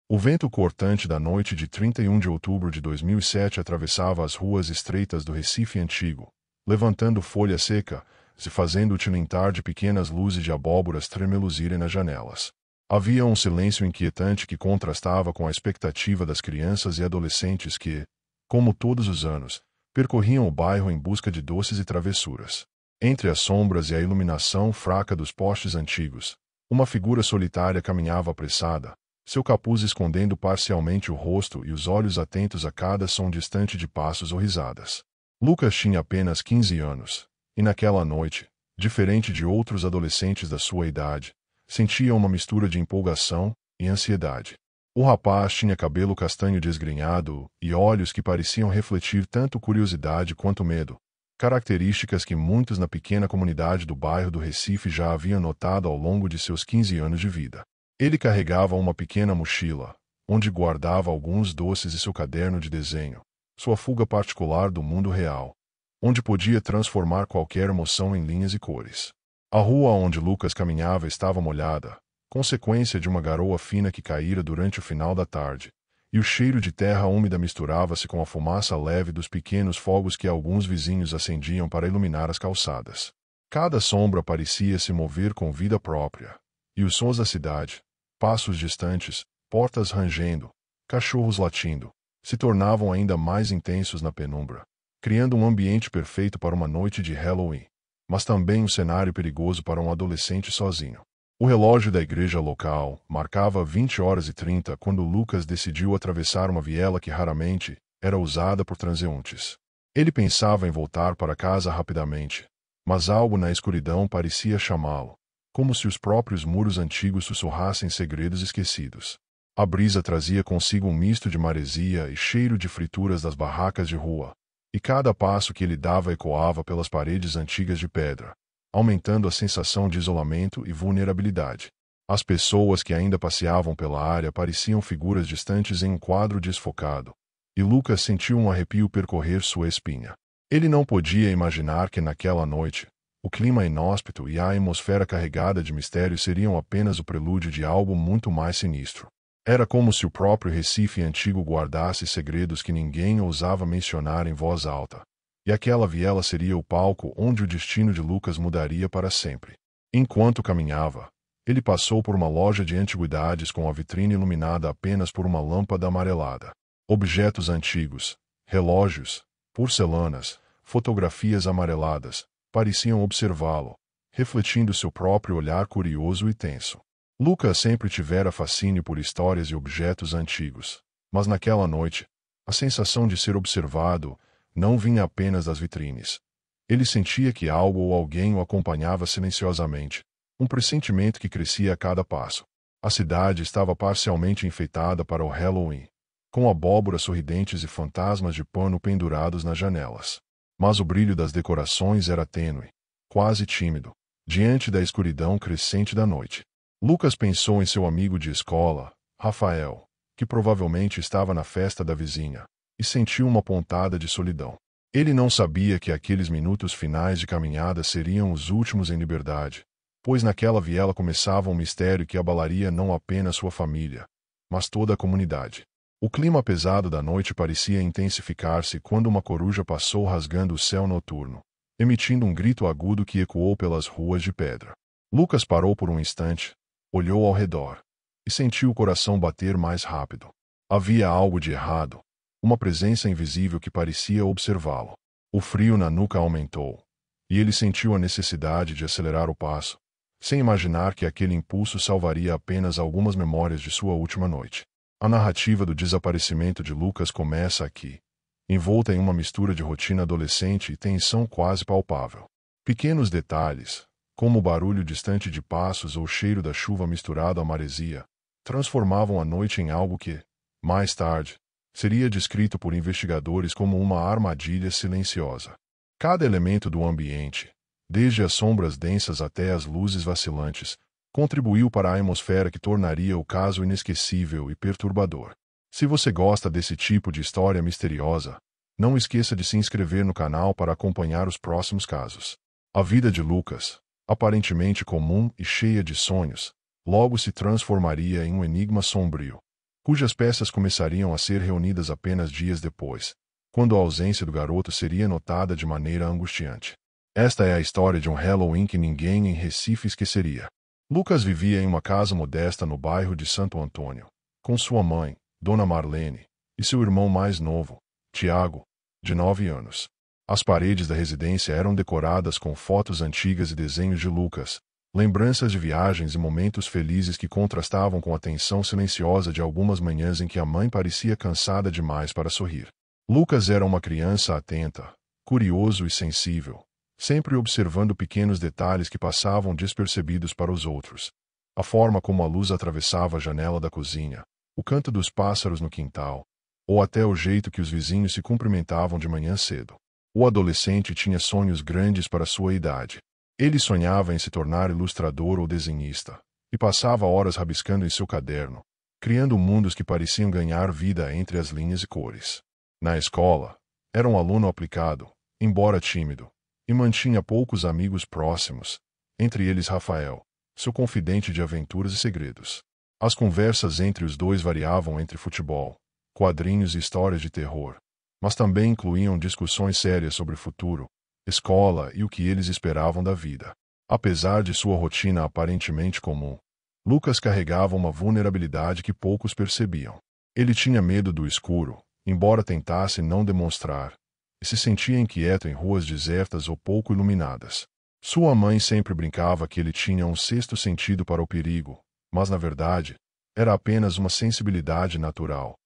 O vento cortante da noite de 31 de outubro de 2007 atravessava as ruas estreitas do Recife antigo, levantando folha seca, se fazendo tilintar de pequenas luzes de abóboras tremeluzirem nas janelas. Havia um silêncio inquietante que contrastava com a expectativa das crianças e adolescentes que, como todos os anos, percorriam o bairro em busca de doces e travessuras. Entre as sombras e a iluminação fraca dos postes antigos, uma figura solitária caminhava apressada, seu capuz escondendo parcialmente o rosto e os olhos atentos a cada som distante de passos ou risadas. Lucas tinha apenas 15 anos, e naquela noite, diferente de outros adolescentes da sua idade, sentia uma mistura de empolgação e ansiedade. O rapaz tinha cabelo castanho desgrenhado e olhos que pareciam refletir tanto curiosidade quanto medo, características que muitos na pequena comunidade do bairro do Recife já haviam notado ao longo de seus 15 anos de vida. Ele carregava uma pequena mochila, onde guardava alguns doces e seu caderno de desenho, sua fuga particular do mundo real, onde podia transformar qualquer emoção em linhas e cores. A rua onde Lucas caminhava estava molhada, consequência de uma garoa fina que caíra durante o final da tarde, e o cheiro de terra úmida misturava-se com a fumaça leve dos pequenos fogos que alguns vizinhos acendiam para iluminar as calçadas. Cada sombra parecia se mover com vida própria, e os sons da cidade, passos distantes, portas rangendo, cachorros latindo, se tornavam ainda mais intensos na penumbra, criando um ambiente perfeito para uma noite de Halloween, mas também um cenário perigoso para um adolescente sozinho. O relógio da igreja local marcava 20h30 quando Lucas decidiu atravessar uma viela que raramente era usada por transeuntes. Ele pensava em voltar para casa rapidamente, mas algo na escuridão parecia chamá-lo, como se os próprios muros antigos sussurrassem segredos esquecidos. A brisa trazia consigo um misto de maresia e cheiro de frituras das barracas de rua, e cada passo que ele dava ecoava pelas paredes antigas de pedra, aumentando a sensação de isolamento e vulnerabilidade. As pessoas que ainda passeavam pela área pareciam figuras distantes em um quadro desfocado, e Lucas sentiu um arrepio percorrer sua espinha. Ele não podia imaginar que naquela noite, o clima inóspito e a atmosfera carregada de mistério seriam apenas o prelúdio de algo muito mais sinistro. Era como se o próprio Recife antigo guardasse segredos que ninguém ousava mencionar em voz alta. E aquela viela seria o palco onde o destino de Lucas mudaria para sempre. Enquanto caminhava, ele passou por uma loja de antiguidades com a vitrine iluminada apenas por uma lâmpada amarelada. Objetos antigos, relógios, porcelanas, fotografias amareladas, pareciam observá-lo, refletindo seu próprio olhar curioso e tenso. Lucas sempre tivera fascínio por histórias e objetos antigos, mas naquela noite, a sensação de ser observado não vinha apenas das vitrines. Ele sentia que algo ou alguém o acompanhava silenciosamente, um pressentimento que crescia a cada passo. A cidade estava parcialmente enfeitada para o Halloween, com abóboras sorridentes e fantasmas de pano pendurados nas janelas. Mas o brilho das decorações era tênue, quase tímido, diante da escuridão crescente da noite. Lucas pensou em seu amigo de escola, Rafael, que provavelmente estava na festa da vizinha, e sentiu uma pontada de solidão. Ele não sabia que aqueles minutos finais de caminhada seriam os últimos em liberdade, pois naquela viela começava um mistério que abalaria não apenas sua família, mas toda a comunidade. O clima pesado da noite parecia intensificar-se quando uma coruja passou rasgando o céu noturno, emitindo um grito agudo que ecoou pelas ruas de pedra. Lucas parou por um instante, olhou ao redor, e sentiu o coração bater mais rápido. Havia algo de errado, uma presença invisível que parecia observá-lo. O frio na nuca aumentou, e ele sentiu a necessidade de acelerar o passo, sem imaginar que aquele impulso salvaria apenas algumas memórias de sua última noite. A narrativa do desaparecimento de Lucas começa aqui, envolta em uma mistura de rotina adolescente e tensão quase palpável. Pequenos detalhes, como o barulho distante de passos ou o cheiro da chuva misturado à maresia, transformavam a noite em algo que, mais tarde, seria descrito por investigadores como uma armadilha silenciosa. Cada elemento do ambiente, desde as sombras densas até as luzes vacilantes, contribuiu para a atmosfera que tornaria o caso inesquecível e perturbador. Se você gosta desse tipo de história misteriosa, não esqueça de se inscrever no canal para acompanhar os próximos casos. A vida de Lucas, aparentemente comum e cheia de sonhos, logo se transformaria em um enigma sombrio, cujas peças começariam a ser reunidas apenas dias depois, quando a ausência do garoto seria notada de maneira angustiante. Esta é a história de um Halloween que ninguém em Recife esqueceria. Lucas vivia em uma casa modesta no bairro de Santo Antônio, com sua mãe, Dona Marlene, e seu irmão mais novo, Tiago, de 9 anos. As paredes da residência eram decoradas com fotos antigas e desenhos de Lucas, lembranças de viagens e momentos felizes que contrastavam com a tensão silenciosa de algumas manhãs em que a mãe parecia cansada demais para sorrir. Lucas era uma criança atenta, curioso e sensível, sempre observando pequenos detalhes que passavam despercebidos para os outros. A forma como a luz atravessava a janela da cozinha, o canto dos pássaros no quintal, ou até o jeito que os vizinhos se cumprimentavam de manhã cedo. O adolescente tinha sonhos grandes para sua idade. Ele sonhava em se tornar ilustrador ou desenhista, e passava horas rabiscando em seu caderno, criando mundos que pareciam ganhar vida entre as linhas e cores. Na escola, era um aluno aplicado, embora tímido, e mantinha poucos amigos próximos, entre eles Rafael, seu confidente de aventuras e segredos. As conversas entre os dois variavam entre futebol, quadrinhos e histórias de terror, mas também incluíam discussões sérias sobre o futuro, escola e o que eles esperavam da vida. Apesar de sua rotina aparentemente comum, Lucas carregava uma vulnerabilidade que poucos percebiam. Ele tinha medo do escuro, embora tentasse não demonstrar, e se sentia inquieto em ruas desertas ou pouco iluminadas. Sua mãe sempre brincava que ele tinha um sexto sentido para o perigo, mas na verdade, era apenas uma sensibilidade natural.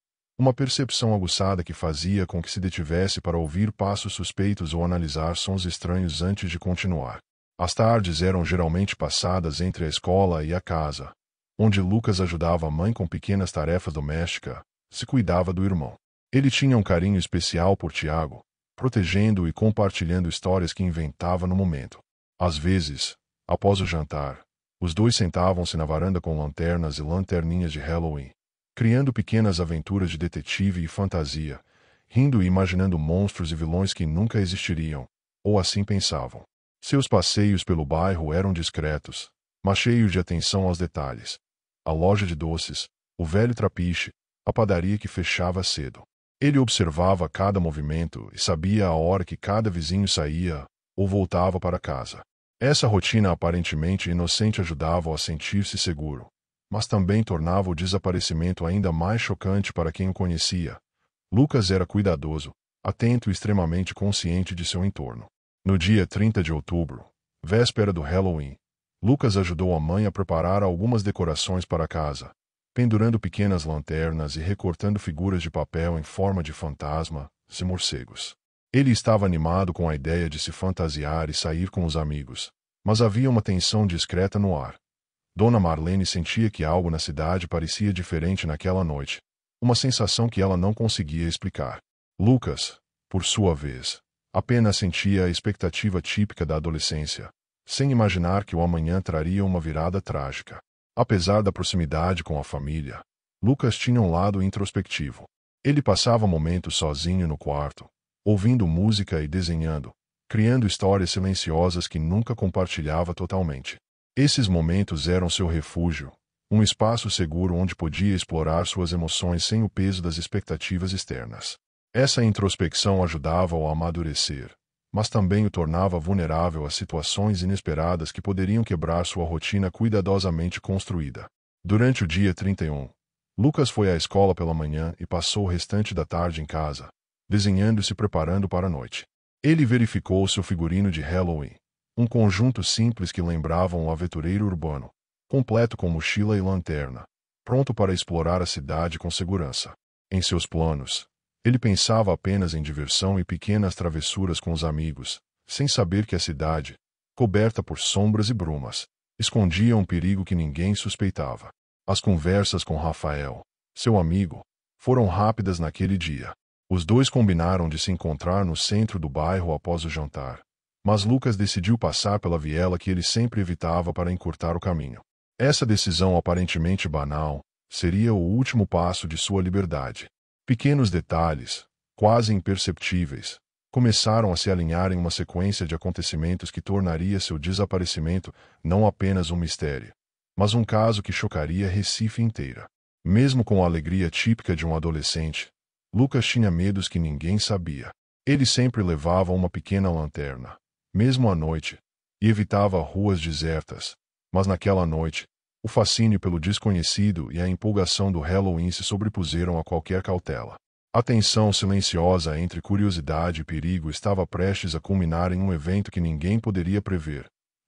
Uma percepção aguçada que fazia com que se detivesse para ouvir passos suspeitos ou analisar sons estranhos antes de continuar. As tardes eram geralmente passadas entre a escola e a casa, onde Lucas ajudava a mãe com pequenas tarefas domésticas, se cuidava do irmão. Ele tinha um carinho especial por Tiago, protegendo-o e compartilhando histórias que inventava no momento. Às vezes, após o jantar, os dois sentavam-se na varanda com lanternas e lanterninhas de Halloween, criando pequenas aventuras de detetive e fantasia, rindo e imaginando monstros e vilões que nunca existiriam, ou assim pensavam. Seus passeios pelo bairro eram discretos, mas cheios de atenção aos detalhes. A loja de doces, o velho trapiche, a padaria que fechava cedo. Ele observava cada movimento e sabia a hora que cada vizinho saía ou voltava para casa. Essa rotina aparentemente inocente ajudava-o a sentir-se seguro, mas também tornava o desaparecimento ainda mais chocante para quem o conhecia. Lucas era cuidadoso, atento e extremamente consciente de seu entorno. No dia 30 de outubro, véspera do Halloween, Lucas ajudou a mãe a preparar algumas decorações para a casa, pendurando pequenas lanternas e recortando figuras de papel em forma de fantasmas e morcegos. Ele estava animado com a ideia de se fantasiar e sair com os amigos, mas havia uma tensão discreta no ar. Dona Marlene sentia que algo na cidade parecia diferente naquela noite, uma sensação que ela não conseguia explicar. Lucas, por sua vez, apenas sentia a expectativa típica da adolescência, sem imaginar que o amanhã traria uma virada trágica. Apesar da proximidade com a família, Lucas tinha um lado introspectivo. Ele passava momentos sozinho no quarto, ouvindo música e desenhando, criando histórias silenciosas que nunca compartilhava totalmente. Esses momentos eram seu refúgio, um espaço seguro onde podia explorar suas emoções sem o peso das expectativas externas. Essa introspecção ajudava-o a amadurecer, mas também o tornava vulnerável a situações inesperadas que poderiam quebrar sua rotina cuidadosamente construída. Durante o dia 31, Lucas foi à escola pela manhã e passou o restante da tarde em casa, desenhando e se preparando para a noite. Ele verificou seu figurino de Halloween, um conjunto simples que lembrava um aventureiro urbano, completo com mochila e lanterna, pronto para explorar a cidade com segurança. Em seus planos, ele pensava apenas em diversão e pequenas travessuras com os amigos, sem saber que a cidade, coberta por sombras e brumas, escondia um perigo que ninguém suspeitava. As conversas com Rafael, seu amigo, foram rápidas naquele dia. Os dois combinaram de se encontrar no centro do bairro após o jantar, mas Lucas decidiu passar pela viela que ele sempre evitava para encurtar o caminho. Essa decisão aparentemente banal seria o último passo de sua liberdade. Pequenos detalhes, quase imperceptíveis, começaram a se alinhar em uma sequência de acontecimentos que tornaria seu desaparecimento não apenas um mistério, mas um caso que chocaria Recife inteira. Mesmo com a alegria típica de um adolescente, Lucas tinha medos que ninguém sabia. Ele sempre levava uma pequena lanterna, mesmo à noite, e evitava ruas desertas. Mas naquela noite, o fascínio pelo desconhecido e a empolgação do Halloween se sobrepuseram a qualquer cautela. A tensão silenciosa entre curiosidade e perigo estava prestes a culminar em um evento que ninguém poderia prever,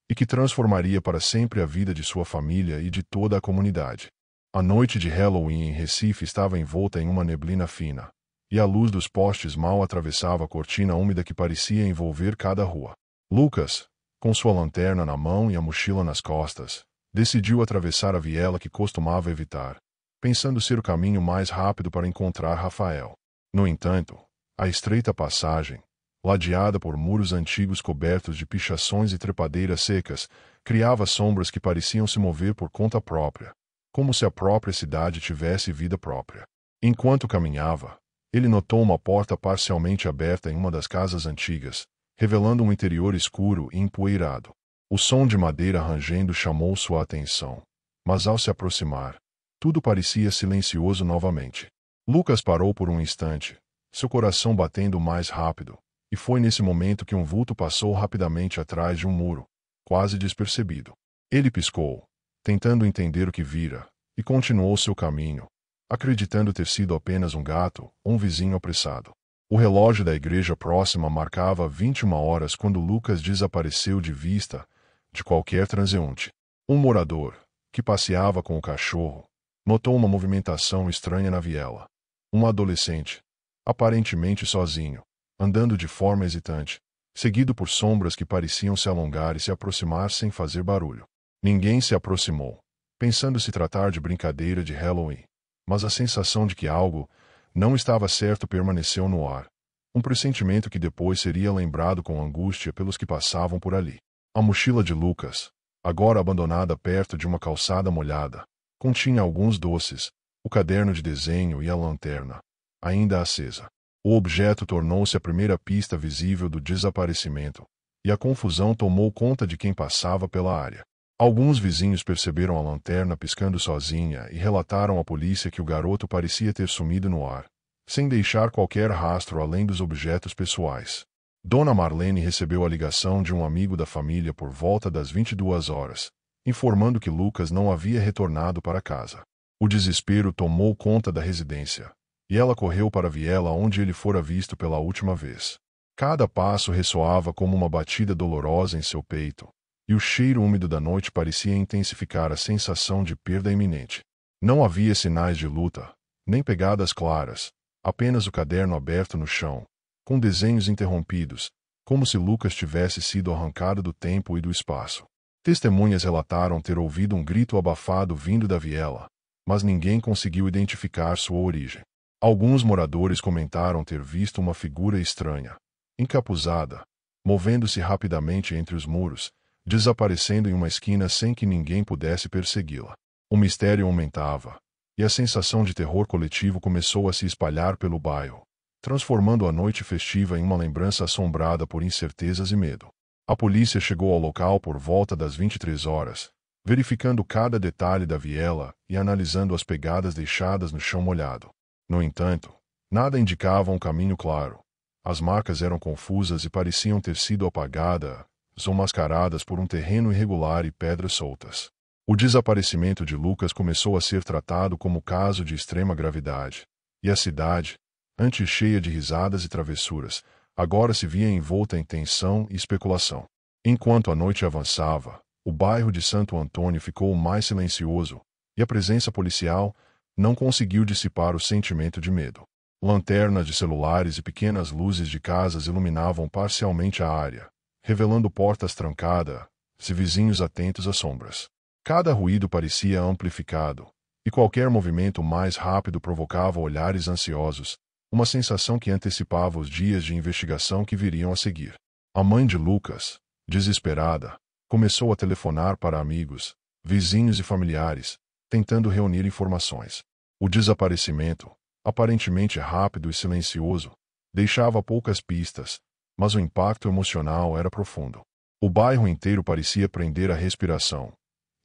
e que transformaria para sempre a vida de sua família e de toda a comunidade. A noite de Halloween em Recife estava envolta em uma neblina fina, e a luz dos postes mal atravessava a cortina úmida que parecia envolver cada rua. Lucas, com sua lanterna na mão e a mochila nas costas, decidiu atravessar a viela que costumava evitar, pensando ser o caminho mais rápido para encontrar Rafael. No entanto, a estreita passagem, ladeada por muros antigos cobertos de pichações e trepadeiras secas, criava sombras que pareciam se mover por conta própria, como se a própria cidade tivesse vida própria. Enquanto caminhava, ele notou uma porta parcialmente aberta em uma das casas antigas, revelando um interior escuro e empoeirado. O som de madeira rangendo chamou sua atenção, mas ao se aproximar, tudo parecia silencioso novamente. Lucas parou por um instante, seu coração batendo mais rápido, e foi nesse momento que um vulto passou rapidamente atrás de um muro, quase despercebido. Ele piscou, tentando entender o que vira, e continuou seu caminho, acreditando ter sido apenas um gato ou um vizinho apressado. O relógio da igreja próxima marcava 21 horas quando Lucas desapareceu de vista de qualquer transeunte. Um morador, que passeava com o cachorro, notou uma movimentação estranha na viela. Um adolescente, aparentemente sozinho, andando de forma hesitante, seguido por sombras que pareciam se alongar e se aproximar sem fazer barulho. Ninguém se aproximou, pensando se tratar de brincadeira de Halloween, mas a sensação de que algo não estava certo permaneceu no ar, um pressentimento que depois seria lembrado com angústia pelos que passavam por ali. A mochila de Lucas, agora abandonada perto de uma calçada molhada, continha alguns doces, o caderno de desenho e a lanterna, ainda acesa. O objeto tornou-se a primeira pista visível do desaparecimento, e a confusão tomou conta de quem passava pela área. Alguns vizinhos perceberam a lanterna piscando sozinha e relataram à polícia que o garoto parecia ter sumido no ar, sem deixar qualquer rastro além dos objetos pessoais. Dona Marlene recebeu a ligação de um amigo da família por volta das 22 horas, informando que Lucas não havia retornado para casa. O desespero tomou conta da residência, e ela correu para a viela onde ele fora visto pela última vez. Cada passo ressoava como uma batida dolorosa em seu peito, e o cheiro úmido da noite parecia intensificar a sensação de perda iminente. Não havia sinais de luta, nem pegadas claras, apenas o caderno aberto no chão, com desenhos interrompidos, como se Lucas tivesse sido arrancado do tempo e do espaço. Testemunhas relataram ter ouvido um grito abafado vindo da viela, mas ninguém conseguiu identificar sua origem. Alguns moradores comentaram ter visto uma figura estranha, encapuzada, movendo-se rapidamente entre os muros, desaparecendo em uma esquina sem que ninguém pudesse persegui-la. O mistério aumentava, e a sensação de terror coletivo começou a se espalhar pelo bairro, transformando a noite festiva em uma lembrança assombrada por incertezas e medo. A polícia chegou ao local por volta das 23 horas, verificando cada detalhe da viela e analisando as pegadas deixadas no chão molhado. No entanto, nada indicava um caminho claro. As marcas eram confusas e pareciam ter sido apagadas ou mascaradas por um terreno irregular e pedras soltas. O desaparecimento de Lucas começou a ser tratado como caso de extrema gravidade, e a cidade, antes cheia de risadas e travessuras, agora se via envolta em tensão e especulação. Enquanto a noite avançava, o bairro de Santo Antônio ficou mais silencioso, e a presença policial não conseguiu dissipar o sentimento de medo. Lanternas de celulares e pequenas luzes de casas iluminavam parcialmente a área, revelando portas trancadas e vizinhos atentos às sombras. Cada ruído parecia amplificado, e qualquer movimento mais rápido provocava olhares ansiosos, uma sensação que antecipava os dias de investigação que viriam a seguir. A mãe de Lucas, desesperada, começou a telefonar para amigos, vizinhos e familiares, tentando reunir informações. O desaparecimento, aparentemente rápido e silencioso, deixava poucas pistas, mas o impacto emocional era profundo. O bairro inteiro parecia prender a respiração,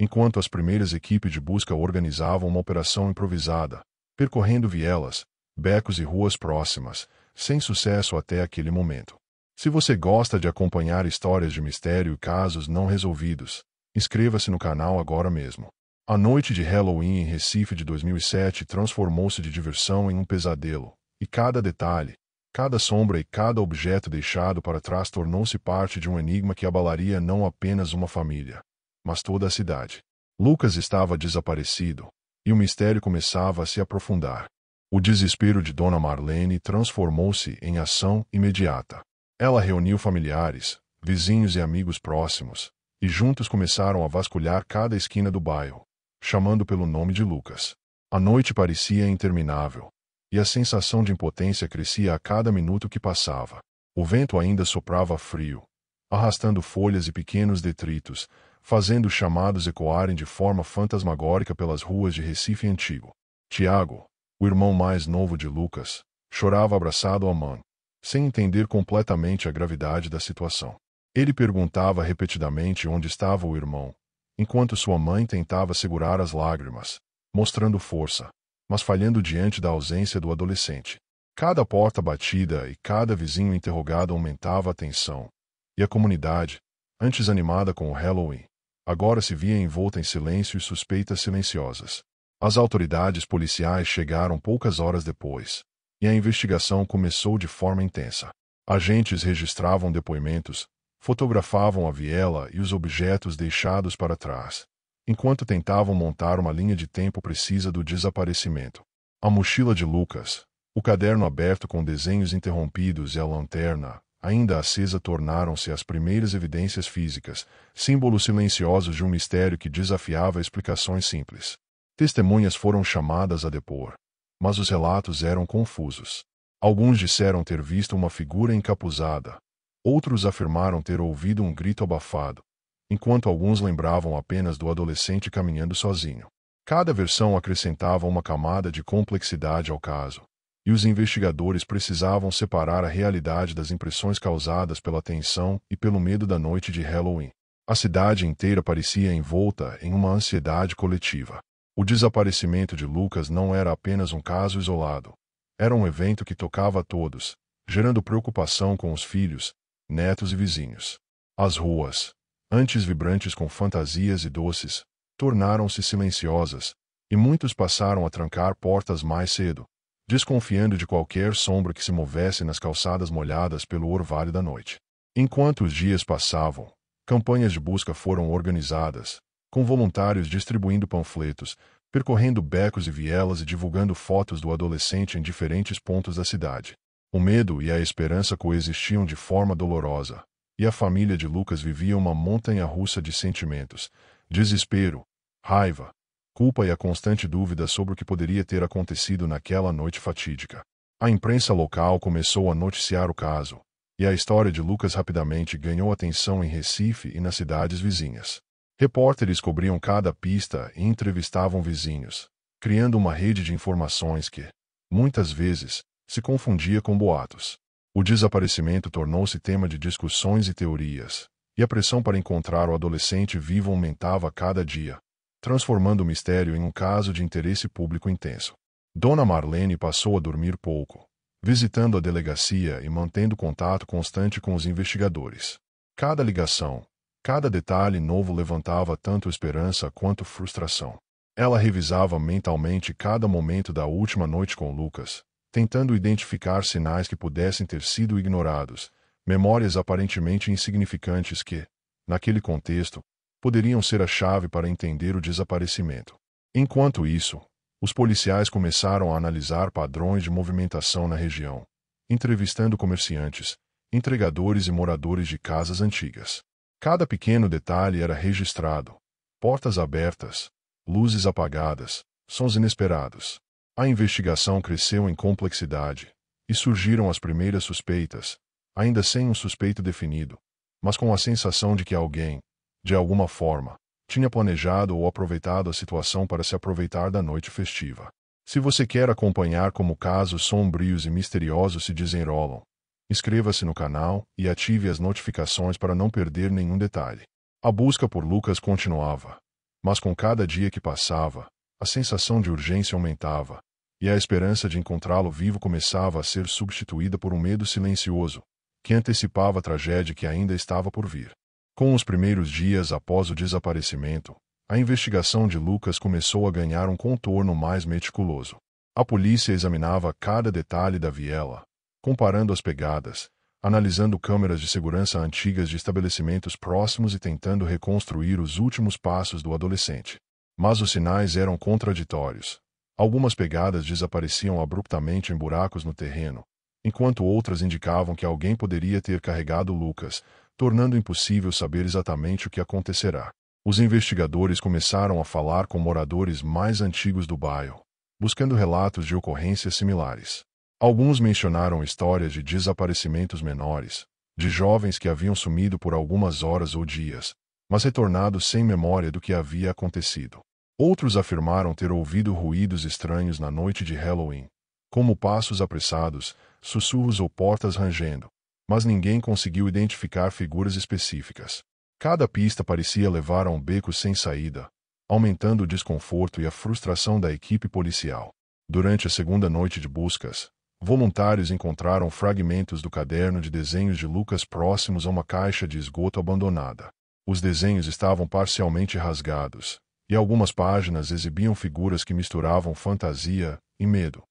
enquanto as primeiras equipes de busca organizavam uma operação improvisada, percorrendo vielas, becos e ruas próximas, sem sucesso até aquele momento. Se você gosta de acompanhar histórias de mistério e casos não resolvidos, inscreva-se no canal agora mesmo. A noite de Halloween em Recife de 2007 transformou-se de diversão em um pesadelo, e cada detalhe, cada sombra e cada objeto deixado para trás tornou-se parte de um enigma que abalaria não apenas uma família, mas toda a cidade. Lucas estava desaparecido, e o mistério começava a se aprofundar. O desespero de Dona Marlene transformou-se em ação imediata. Ela reuniu familiares, vizinhos e amigos próximos, e juntos começaram a vasculhar cada esquina do bairro, chamando pelo nome de Lucas. A noite parecia interminável, e a sensação de impotência crescia a cada minuto que passava. O vento ainda soprava frio, arrastando folhas e pequenos detritos, fazendo os chamados ecoarem de forma fantasmagórica pelas ruas de Recife antigo. Tiago, o irmão mais novo de Lucas, chorava abraçado à mãe, sem entender completamente a gravidade da situação. Ele perguntava repetidamente onde estava o irmão, enquanto sua mãe tentava segurar as lágrimas, mostrando força, mas falhando diante da ausência do adolescente. Cada porta batida e cada vizinho interrogado aumentava a tensão, e a comunidade, antes animada com o Halloween, agora se via envolta em silêncio e suspeitas silenciosas. As autoridades policiais chegaram poucas horas depois, e a investigação começou de forma intensa. Agentes registravam depoimentos, fotografavam a viela e os objetos deixados para trás, enquanto tentavam montar uma linha de tempo precisa do desaparecimento. A mochila de Lucas, o caderno aberto com desenhos interrompidos e a lanterna, ainda acesa, tornaram-se as primeiras evidências físicas, símbolos silenciosos de um mistério que desafiava explicações simples. Testemunhas foram chamadas a depor, mas os relatos eram confusos. Alguns disseram ter visto uma figura encapuzada, outros afirmaram ter ouvido um grito abafado, enquanto alguns lembravam apenas do adolescente caminhando sozinho. Cada versão acrescentava uma camada de complexidade ao caso, e os investigadores precisavam separar a realidade das impressões causadas pela tensão e pelo medo da noite de Halloween. A cidade inteira parecia envolta em uma ansiedade coletiva. O desaparecimento de Lucas não era apenas um caso isolado. Era um evento que tocava a todos, gerando preocupação com os filhos, netos e vizinhos. As ruas, antes vibrantes com fantasias e doces, tornaram-se silenciosas, e muitos passaram a trancar portas mais cedo, desconfiando de qualquer sombra que se movesse nas calçadas molhadas pelo orvalho da noite. Enquanto os dias passavam, campanhas de busca foram organizadas, com voluntários distribuindo panfletos, percorrendo becos e vielas e divulgando fotos do adolescente em diferentes pontos da cidade. O medo e a esperança coexistiam de forma dolorosa, e a família de Lucas vivia uma montanha-russa de sentimentos: desespero, raiva, culpa e a constante dúvida sobre o que poderia ter acontecido naquela noite fatídica. A imprensa local começou a noticiar o caso, e a história de Lucas rapidamente ganhou atenção em Recife e nas cidades vizinhas. Repórteres cobriam cada pista e entrevistavam vizinhos, criando uma rede de informações que, muitas vezes, se confundia com boatos. O desaparecimento tornou-se tema de discussões e teorias, e a pressão para encontrar o adolescente vivo aumentava a cada dia, transformando o mistério em um caso de interesse público intenso. Dona Marlene passou a dormir pouco, visitando a delegacia e mantendo contato constante com os investigadores. Cada ligação, cada detalhe novo levantava tanto esperança quanto frustração. Ela revisava mentalmente cada momento da última noite com Lucas, tentando identificar sinais que pudessem ter sido ignorados, memórias aparentemente insignificantes que, naquele contexto, poderiam ser a chave para entender o desaparecimento. Enquanto isso, os policiais começaram a analisar padrões de movimentação na região, entrevistando comerciantes, entregadores e moradores de casas antigas. Cada pequeno detalhe era registrado: portas abertas, luzes apagadas, sons inesperados. A investigação cresceu em complexidade, e surgiram as primeiras suspeitas, ainda sem um suspeito definido, mas com a sensação de que alguém, de alguma forma, tinha planejado ou aproveitado a situação para se aproveitar da noite festiva. Se você quer acompanhar como casos sombrios e misteriosos se desenrolam, inscreva-se no canal e ative as notificações para não perder nenhum detalhe. A busca por Lucas continuava, Mas com cada dia que passava, a sensação de urgência aumentava, e a esperança de encontrá-lo vivo começava a ser substituída por um medo silencioso, que antecipava a tragédia que ainda estava por vir. Com os primeiros dias após o desaparecimento, a investigação de Lucas começou a ganhar um contorno mais meticuloso. A polícia examinava cada detalhe da viela, comparando as pegadas, analisando câmeras de segurança antigas de estabelecimentos próximos e tentando reconstruir os últimos passos do adolescente. Mas os sinais eram contraditórios. Algumas pegadas desapareciam abruptamente em buracos no terreno, enquanto outras indicavam que alguém poderia ter carregado Lucas, tornando impossível saber exatamente o que acontecerá. Os investigadores começaram a falar com moradores mais antigos do bairro, buscando relatos de ocorrências similares. Alguns mencionaram histórias de desaparecimentos menores, de jovens que haviam sumido por algumas horas ou dias, mas retornado sem memória do que havia acontecido. Outros afirmaram ter ouvido ruídos estranhos na noite de Halloween, como passos apressados, sussurros ou portas rangendo, mas ninguém conseguiu identificar figuras específicas. Cada pista parecia levar a um beco sem saída, aumentando o desconforto e a frustração da equipe policial. Durante a segunda noite de buscas, voluntários encontraram fragmentos do caderno de desenhos de Lucas próximos a uma caixa de esgoto abandonada. Os desenhos estavam parcialmente rasgados, e algumas páginas exibiam figuras que misturavam fantasia e medo.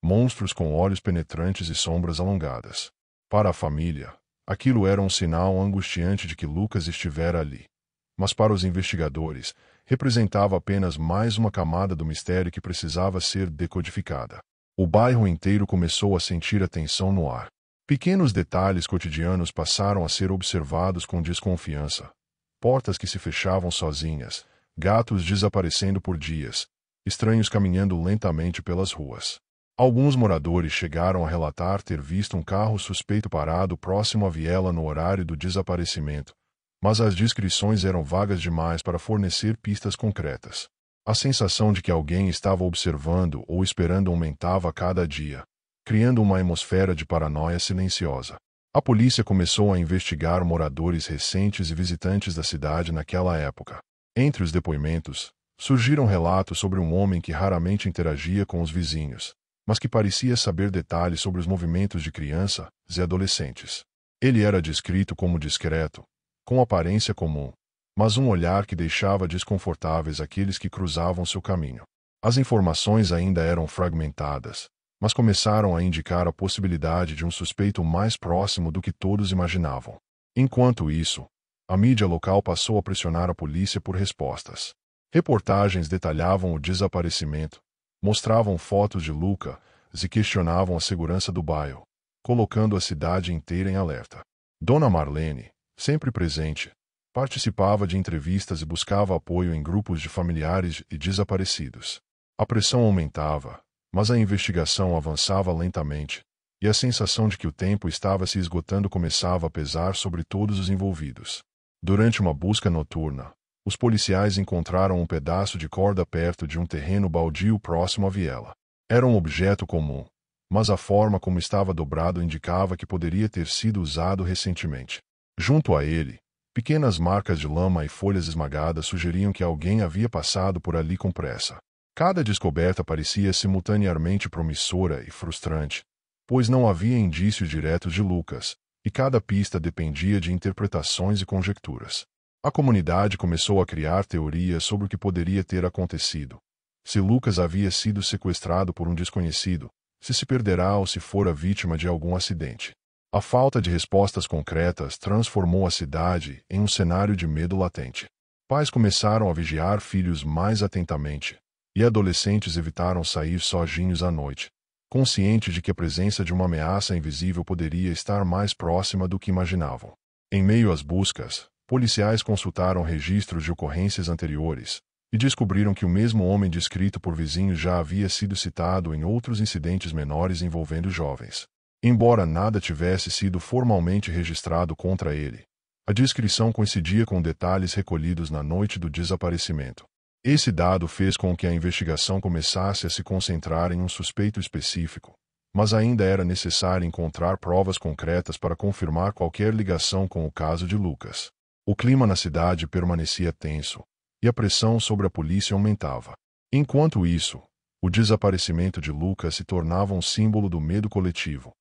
Monstros com olhos penetrantes e sombras alongadas. Para a família, aquilo era um sinal angustiante de que Lucas estivera ali. Mas para os investigadores, representava apenas mais uma camada do mistério que precisava ser decodificada. O bairro inteiro começou a sentir a tensão no ar. Pequenos detalhes cotidianos passaram a ser observados com desconfiança. Portas que se fechavam sozinhas, gatos desaparecendo por dias, estranhos caminhando lentamente pelas ruas. Alguns moradores chegaram a relatar ter visto um carro suspeito parado próximo à viela no horário do desaparecimento, mas as descrições eram vagas demais para fornecer pistas concretas. A sensação de que alguém estava observando ou esperando aumentava a cada dia, criando uma atmosfera de paranoia silenciosa. A polícia começou a investigar moradores recentes e visitantes da cidade naquela época. Entre os depoimentos, surgiram relatos sobre um homem que raramente interagia com os vizinhos, mas que parecia saber detalhes sobre os movimentos de crianças e adolescentes. Ele era descrito como discreto, com aparência comum, mas um olhar que deixava desconfortáveis aqueles que cruzavam seu caminho. As informações ainda eram fragmentadas, mas começaram a indicar a possibilidade de um suspeito mais próximo do que todos imaginavam. Enquanto isso, a mídia local passou a pressionar a polícia por respostas. Reportagens detalhavam o desaparecimento, mostravam fotos de Lucas e questionavam a segurança do bairro, colocando a cidade inteira em alerta. Dona Marlene, sempre presente, participava de entrevistas e buscava apoio em grupos de familiares e desaparecidos. A pressão aumentava, mas a investigação avançava lentamente, e a sensação de que o tempo estava se esgotando começava a pesar sobre todos os envolvidos. Durante uma busca noturna, os policiais encontraram um pedaço de corda perto de um terreno baldio próximo à viela. Era um objeto comum, mas a forma como estava dobrado indicava que poderia ter sido usado recentemente. Junto a ele, pequenas marcas de lama e folhas esmagadas sugeriam que alguém havia passado por ali com pressa. Cada descoberta parecia simultaneamente promissora e frustrante, pois não havia indícios diretos de Lucas, e cada pista dependia de interpretações e conjecturas. A comunidade começou a criar teorias sobre o que poderia ter acontecido. Se Lucas havia sido sequestrado por um desconhecido, se perderá ou se fora vítima de algum acidente. A falta de respostas concretas transformou a cidade em um cenário de medo latente. Pais começaram a vigiar filhos mais atentamente, e adolescentes evitaram sair sozinhos à noite, conscientes de que a presença de uma ameaça invisível poderia estar mais próxima do que imaginavam. Em meio às buscas, policiais consultaram registros de ocorrências anteriores e descobriram que o mesmo homem descrito por vizinhos já havia sido citado em outros incidentes menores envolvendo jovens. Embora nada tivesse sido formalmente registrado contra ele, a descrição coincidia com detalhes recolhidos na noite do desaparecimento. Esse dado fez com que a investigação começasse a se concentrar em um suspeito específico, mas ainda era necessário encontrar provas concretas para confirmar qualquer ligação com o caso de Lucas. O clima na cidade permanecia tenso, e a pressão sobre a polícia aumentava. Enquanto isso, o desaparecimento de Lucas se tornava um símbolo do medo coletivo.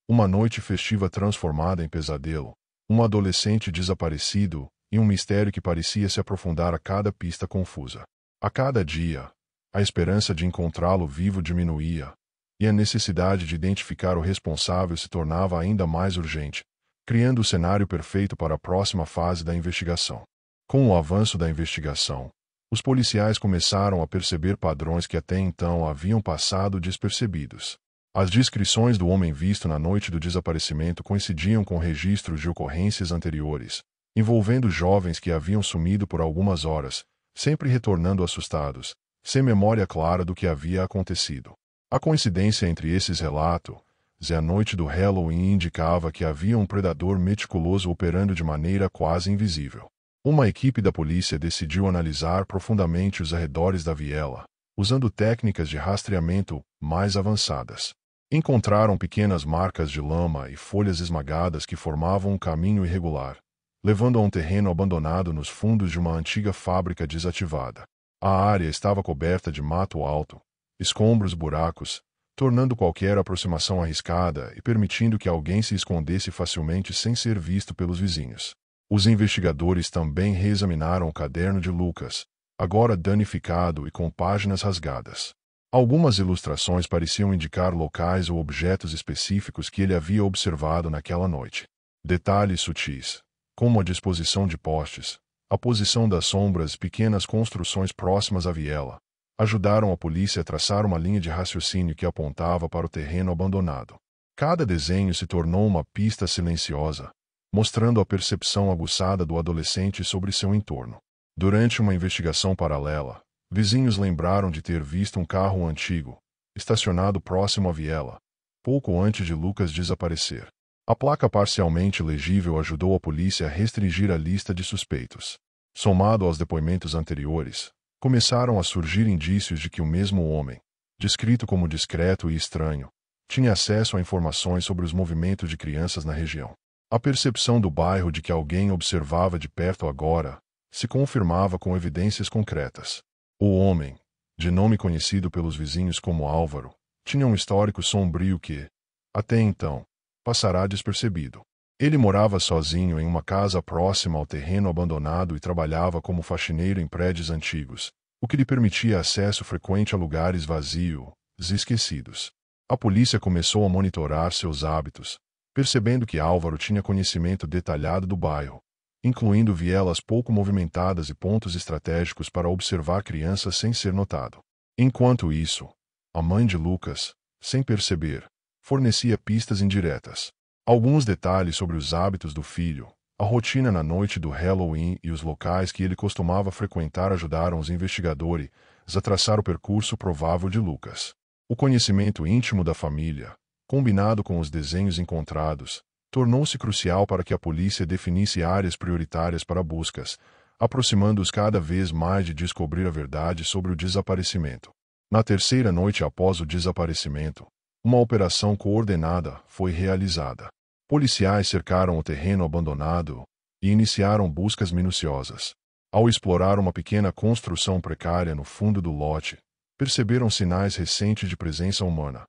Uma noite festiva transformada em pesadelo, um adolescente desaparecido e um mistério que parecia se aprofundar a cada pista confusa. A cada dia, a esperança de encontrá-lo vivo diminuía, e a necessidade de identificar o responsável se tornava ainda mais urgente, criando o cenário perfeito para a próxima fase da investigação. Com o avanço da investigação, os policiais começaram a perceber padrões que até então haviam passado despercebidos. As descrições do homem visto na noite do desaparecimento coincidiam com registros de ocorrências anteriores, envolvendo jovens que haviam sumido por algumas horas, sempre retornando assustados, sem memória clara do que havia acontecido. A coincidência entre esses relatos e a noite do Halloween indicava que havia um predador meticuloso operando de maneira quase invisível. Uma equipe da polícia decidiu analisar profundamente os arredores da viela, usando técnicas de rastreamento mais avançadas. Encontraram pequenas marcas de lama e folhas esmagadas que formavam um caminho irregular, levando a um terreno abandonado nos fundos de uma antiga fábrica desativada. A área estava coberta de mato alto, escombros e buracos, tornando qualquer aproximação arriscada e permitindo que alguém se escondesse facilmente sem ser visto pelos vizinhos. Os investigadores também reexaminaram o caderno de Lucas, agora danificado e com páginas rasgadas. Algumas ilustrações pareciam indicar locais ou objetos específicos que ele havia observado naquela noite. Detalhes sutis, como a disposição de postes, a posição das sombras e pequenas construções próximas à viela, ajudaram a polícia a traçar uma linha de raciocínio que apontava para o terreno abandonado. Cada desenho se tornou uma pista silenciosa, mostrando a percepção aguçada do adolescente sobre seu entorno. Durante uma investigação paralela, vizinhos lembraram de ter visto um carro antigo, estacionado próximo à viela, pouco antes de Lucas desaparecer. A placa parcialmente legível ajudou a polícia a restringir a lista de suspeitos. Somado aos depoimentos anteriores, começaram a surgir indícios de que o mesmo homem, descrito como discreto e estranho, tinha acesso a informações sobre os movimentos de crianças na região. A percepção do bairro de que alguém observava de perto agora se confirmava com evidências concretas. O homem, de nome conhecido pelos vizinhos como Álvaro, tinha um histórico sombrio que, até então, passará despercebido. Ele morava sozinho em uma casa próxima ao terreno abandonado e trabalhava como faxineiro em prédios antigos, o que lhe permitia acesso frequente a lugares vazios e esquecidos. A polícia começou a monitorar seus hábitos, percebendo que Álvaro tinha conhecimento detalhado do bairro, incluindo vielas pouco movimentadas e pontos estratégicos para observar crianças sem ser notado. Enquanto isso, a mãe de Lucas, sem perceber, fornecia pistas indiretas. Alguns detalhes sobre os hábitos do filho, a rotina na noite do Halloween e os locais que ele costumava frequentar ajudaram os investigadores a traçar o percurso provável de Lucas. O conhecimento íntimo da família, combinado com os desenhos encontrados, tornou-se crucial para que a polícia definisse áreas prioritárias para buscas, aproximando-os cada vez mais de descobrir a verdade sobre o desaparecimento. Na terceira noite após o desaparecimento, uma operação coordenada foi realizada. Policiais cercaram o terreno abandonado e iniciaram buscas minuciosas. Ao explorar uma pequena construção precária no fundo do lote, perceberam sinais recentes de presença humana.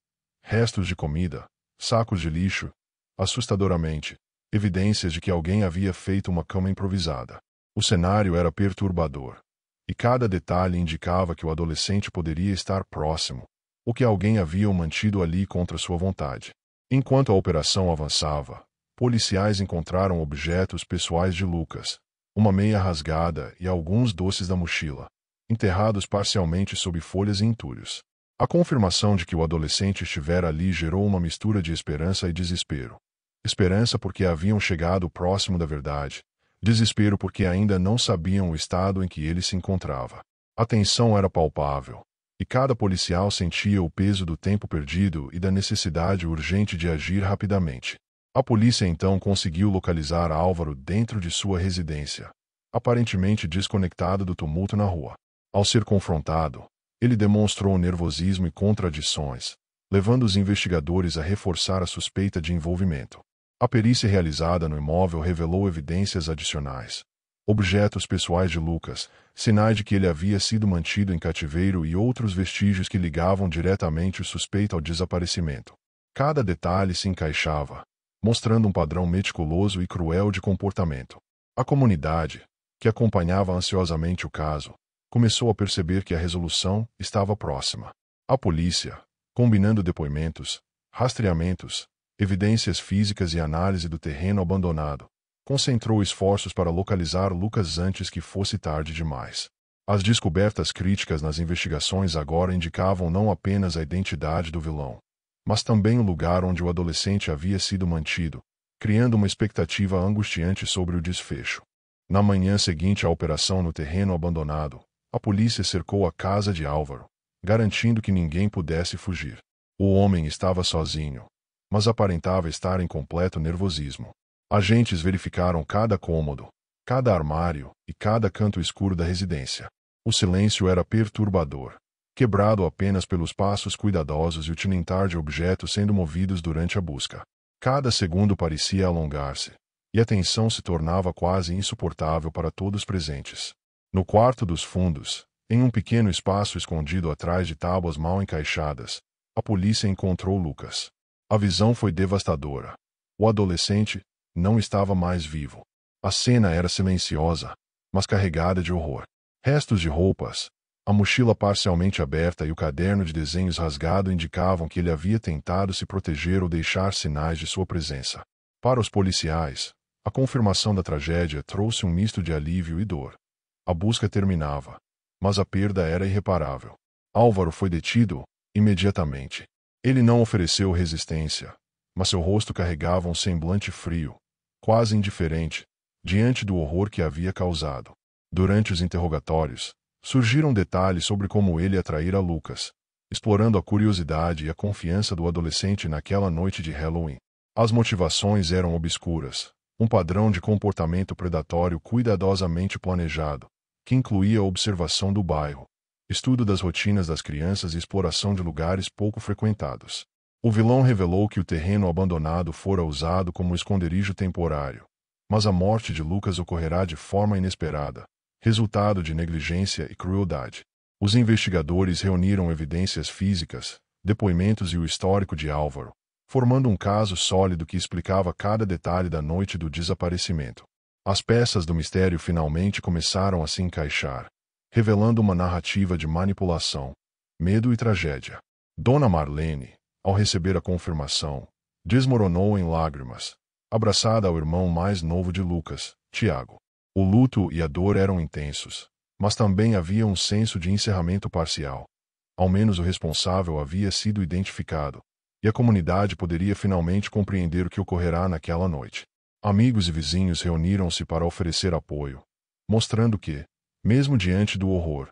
Restos de comida, sacos de lixo, assustadoramente, evidências de que alguém havia feito uma cama improvisada. O cenário era perturbador, e cada detalhe indicava que o adolescente poderia estar próximo, ou que alguém havia o mantido ali contra sua vontade. Enquanto a operação avançava, policiais encontraram objetos pessoais de Lucas, uma meia rasgada e alguns doces da mochila, enterrados parcialmente sob folhas e entulhos. A confirmação de que o adolescente estivera ali gerou uma mistura de esperança e desespero. Esperança porque haviam chegado próximo da verdade, desespero porque ainda não sabiam o estado em que ele se encontrava. A tensão era palpável, e cada policial sentia o peso do tempo perdido e da necessidade urgente de agir rapidamente. A polícia então conseguiu localizar Álvaro dentro de sua residência, aparentemente desconectado do tumulto na rua. Ao ser confrontado, ele demonstrou nervosismo e contradições, levando os investigadores a reforçar a suspeita de envolvimento. A perícia realizada no imóvel revelou evidências adicionais. objetos pessoais de Lucas, sinais de que ele havia sido mantido em cativeiro e outros vestígios que ligavam diretamente o suspeito ao desaparecimento. Cada detalhe se encaixava, mostrando um padrão meticuloso e cruel de comportamento. A comunidade, que acompanhava ansiosamente o caso, começou a perceber que a resolução estava próxima. A polícia, combinando depoimentos, rastreamentos, evidências físicas e análise do terreno abandonado, concentrou esforços para localizar Lucas antes que fosse tarde demais. As descobertas críticas nas investigações agora indicavam não apenas a identidade do vilão, mas também o lugar onde o adolescente havia sido mantido, criando uma expectativa angustiante sobre o desfecho. Na manhã seguinte à operação no terreno abandonado, a polícia cercou a casa de Álvaro, garantindo que ninguém pudesse fugir. O homem estava sozinho, mas aparentava estar em completo nervosismo. Agentes verificaram cada cômodo, cada armário e cada canto escuro da residência. O silêncio era perturbador, quebrado apenas pelos passos cuidadosos e o tilintar de objetos sendo movidos durante a busca. Cada segundo parecia alongar-se, e a tensão se tornava quase insuportável para todos presentes. No quarto dos fundos, em um pequeno espaço escondido atrás de tábuas mal encaixadas, a polícia encontrou Lucas. A visão foi devastadora. O adolescente não estava mais vivo. A cena era silenciosa, mas carregada de horror. Restos de roupas, a mochila parcialmente aberta e o caderno de desenhos rasgado indicavam que ele havia tentado se proteger ou deixar sinais de sua presença. Para os policiais, a confirmação da tragédia trouxe um misto de alívio e dor. A busca terminava, mas a perda era irreparável. Álvaro foi detido imediatamente. Ele não ofereceu resistência, mas seu rosto carregava um semblante frio, quase indiferente, diante do horror que havia causado. Durante os interrogatórios, surgiram detalhes sobre como ele atraíra Lucas, explorando a curiosidade e a confiança do adolescente naquela noite de Halloween. As motivações eram obscuras, um padrão de comportamento predatório cuidadosamente planejado, que incluía a observação do bairro, estudo das rotinas das crianças e exploração de lugares pouco frequentados. O vilão revelou que o terreno abandonado fora usado como esconderijo temporário, mas a morte de Lucas ocorrerá de forma inesperada, resultado de negligência e crueldade. Os investigadores reuniram evidências físicas, depoimentos e o histórico de Álvaro, formando um caso sólido que explicava cada detalhe da noite do desaparecimento. As peças do mistério finalmente começaram a se encaixar, revelando uma narrativa de manipulação, medo e tragédia. Dona Marlene, ao receber a confirmação, desmoronou em lágrimas, abraçada ao irmão mais novo de Lucas, Tiago. O luto e a dor eram intensos, mas também havia um senso de encerramento parcial. Ao menos o responsável havia sido identificado, e a comunidade poderia finalmente compreender o que ocorrerá naquela noite. Amigos e vizinhos reuniram-se para oferecer apoio, mostrando que, mesmo diante do horror,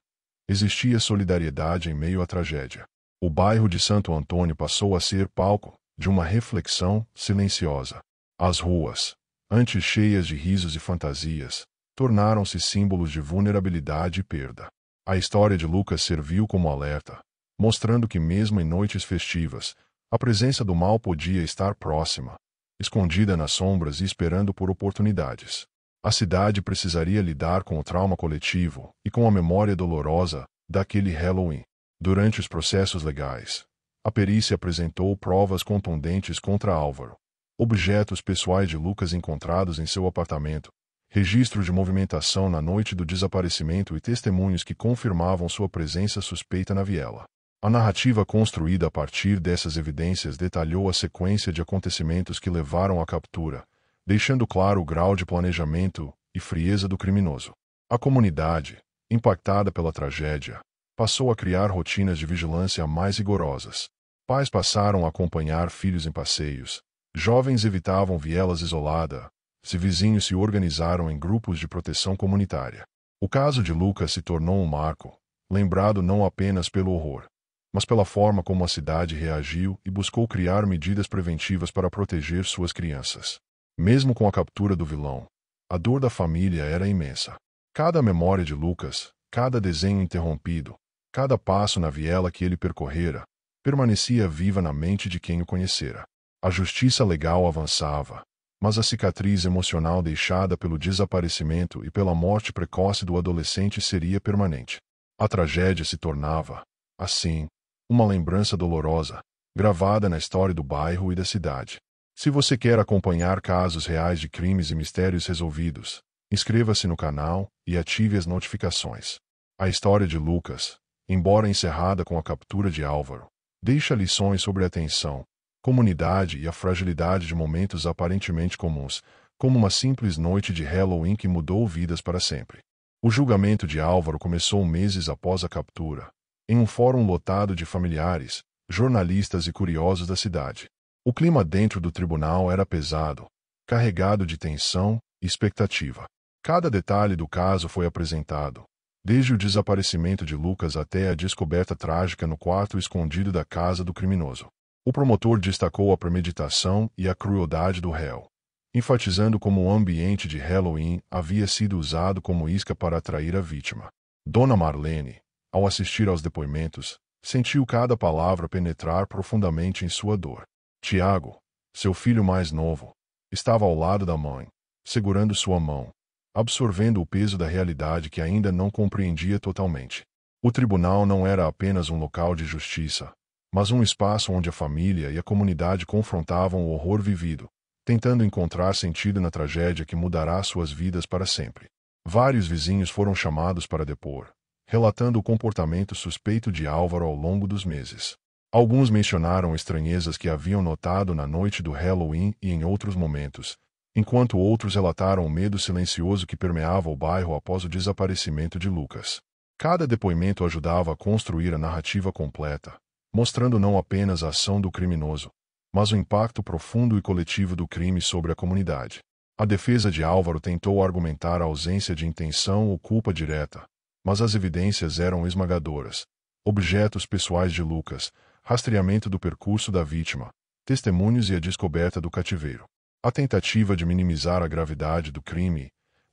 existia solidariedade em meio à tragédia. O bairro de Santo Antônio passou a ser palco de uma reflexão silenciosa. As ruas, antes cheias de risos e fantasias, tornaram-se símbolos de vulnerabilidade e perda. A história de Lucas serviu como alerta, mostrando que mesmo em noites festivas, a presença do mal podia estar próxima, escondida nas sombras e esperando por oportunidades. A cidade precisaria lidar com o trauma coletivo e com a memória dolorosa daquele Halloween. Durante os processos legais, a perícia apresentou provas contundentes contra Álvaro. Objetos pessoais de Lucas encontrados em seu apartamento, registro de movimentação na noite do desaparecimento e testemunhos que confirmavam sua presença suspeita na viela. A narrativa construída a partir dessas evidências detalhou a sequência de acontecimentos que levaram à captura, deixando claro o grau de planejamento e frieza do criminoso. A comunidade, impactada pela tragédia, passou a criar rotinas de vigilância mais rigorosas. Pais passaram a acompanhar filhos em passeios, jovens evitavam vielas isoladas, e vizinhos se organizaram em grupos de proteção comunitária. O caso de Lucas se tornou um marco, lembrado não apenas pelo horror, mas pela forma como a cidade reagiu e buscou criar medidas preventivas para proteger suas crianças. Mesmo com a captura do vilão, a dor da família era imensa. Cada memória de Lucas, cada desenho interrompido, cada passo na viela que ele percorrera, permanecia viva na mente de quem o conhecera. A justiça legal avançava, mas a cicatriz emocional deixada pelo desaparecimento e pela morte precoce do adolescente seria permanente. A tragédia se tornava, assim, uma lembrança dolorosa, gravada na história do bairro e da cidade. Se você quer acompanhar casos reais de crimes e mistérios resolvidos, inscreva-se no canal e ative as notificações. A história de Lucas, embora encerrada com a captura de Álvaro, deixa lições sobre atenção, comunidade e a fragilidade de momentos aparentemente comuns, como uma simples noite de Halloween que mudou vidas para sempre. O julgamento de Álvaro começou meses após a captura, em um fórum lotado de familiares, jornalistas e curiosos da cidade. O clima dentro do tribunal era pesado, carregado de tensão e expectativa. Cada detalhe do caso foi apresentado, desde o desaparecimento de Lucas até a descoberta trágica no quarto escondido da casa do criminoso. O promotor destacou a premeditação e a crueldade do réu, enfatizando como o ambiente de Halloween havia sido usado como isca para atrair a vítima. Dona Marlene, ao assistir aos depoimentos, sentiu cada palavra penetrar profundamente em sua dor. Tiago, seu filho mais novo, estava ao lado da mãe, segurando sua mão, absorvendo o peso da realidade que ainda não compreendia totalmente. O tribunal não era apenas um local de justiça, mas um espaço onde a família e a comunidade confrontavam o horror vivido, tentando encontrar sentido na tragédia que mudará suas vidas para sempre. Vários vizinhos foram chamados para depor, relatando o comportamento suspeito de Álvaro ao longo dos meses. Alguns mencionaram estranhezas que haviam notado na noite do Halloween e em outros momentos, enquanto outros relataram o medo silencioso que permeava o bairro após o desaparecimento de Lucas. Cada depoimento ajudava a construir a narrativa completa, mostrando não apenas a ação do criminoso, mas o impacto profundo e coletivo do crime sobre a comunidade. A defesa de Álvaro tentou argumentar a ausência de intenção ou culpa direta, mas as evidências eram esmagadoras. Objetos pessoais de Lucas, rastreamento do percurso da vítima, testemunhos e a descoberta do cativeiro. A tentativa de minimizar a gravidade do crime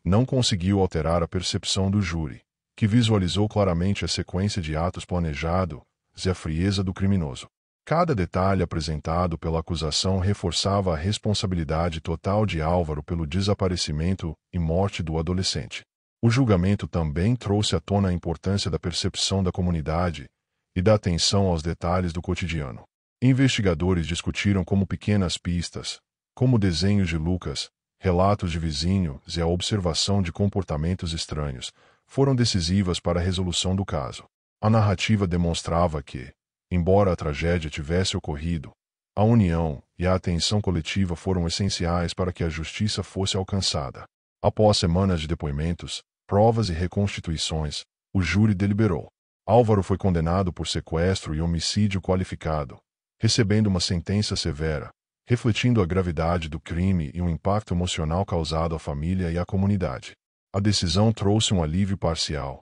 não conseguiu alterar a percepção do júri, que visualizou claramente a sequência de atos planejados e a frieza do criminoso. Cada detalhe apresentado pela acusação reforçava a responsabilidade total de Álvaro pelo desaparecimento e morte do adolescente. O julgamento também trouxe à tona a importância da percepção da comunidade e da atenção aos detalhes do cotidiano. Investigadores discutiram como pequenas pistas, como desenhos de Lucas, relatos de vizinhos e a observação de comportamentos estranhos, foram decisivas para a resolução do caso. A narrativa demonstrava que, embora a tragédia tivesse ocorrido, a união e a atenção coletiva foram essenciais para que a justiça fosse alcançada. Após semanas de depoimentos, provas e reconstituições, o júri deliberou. Álvaro foi condenado por sequestro e homicídio qualificado, recebendo uma sentença severa, refletindo a gravidade do crime e o impacto emocional causado à família e à comunidade. A decisão trouxe um alívio parcial.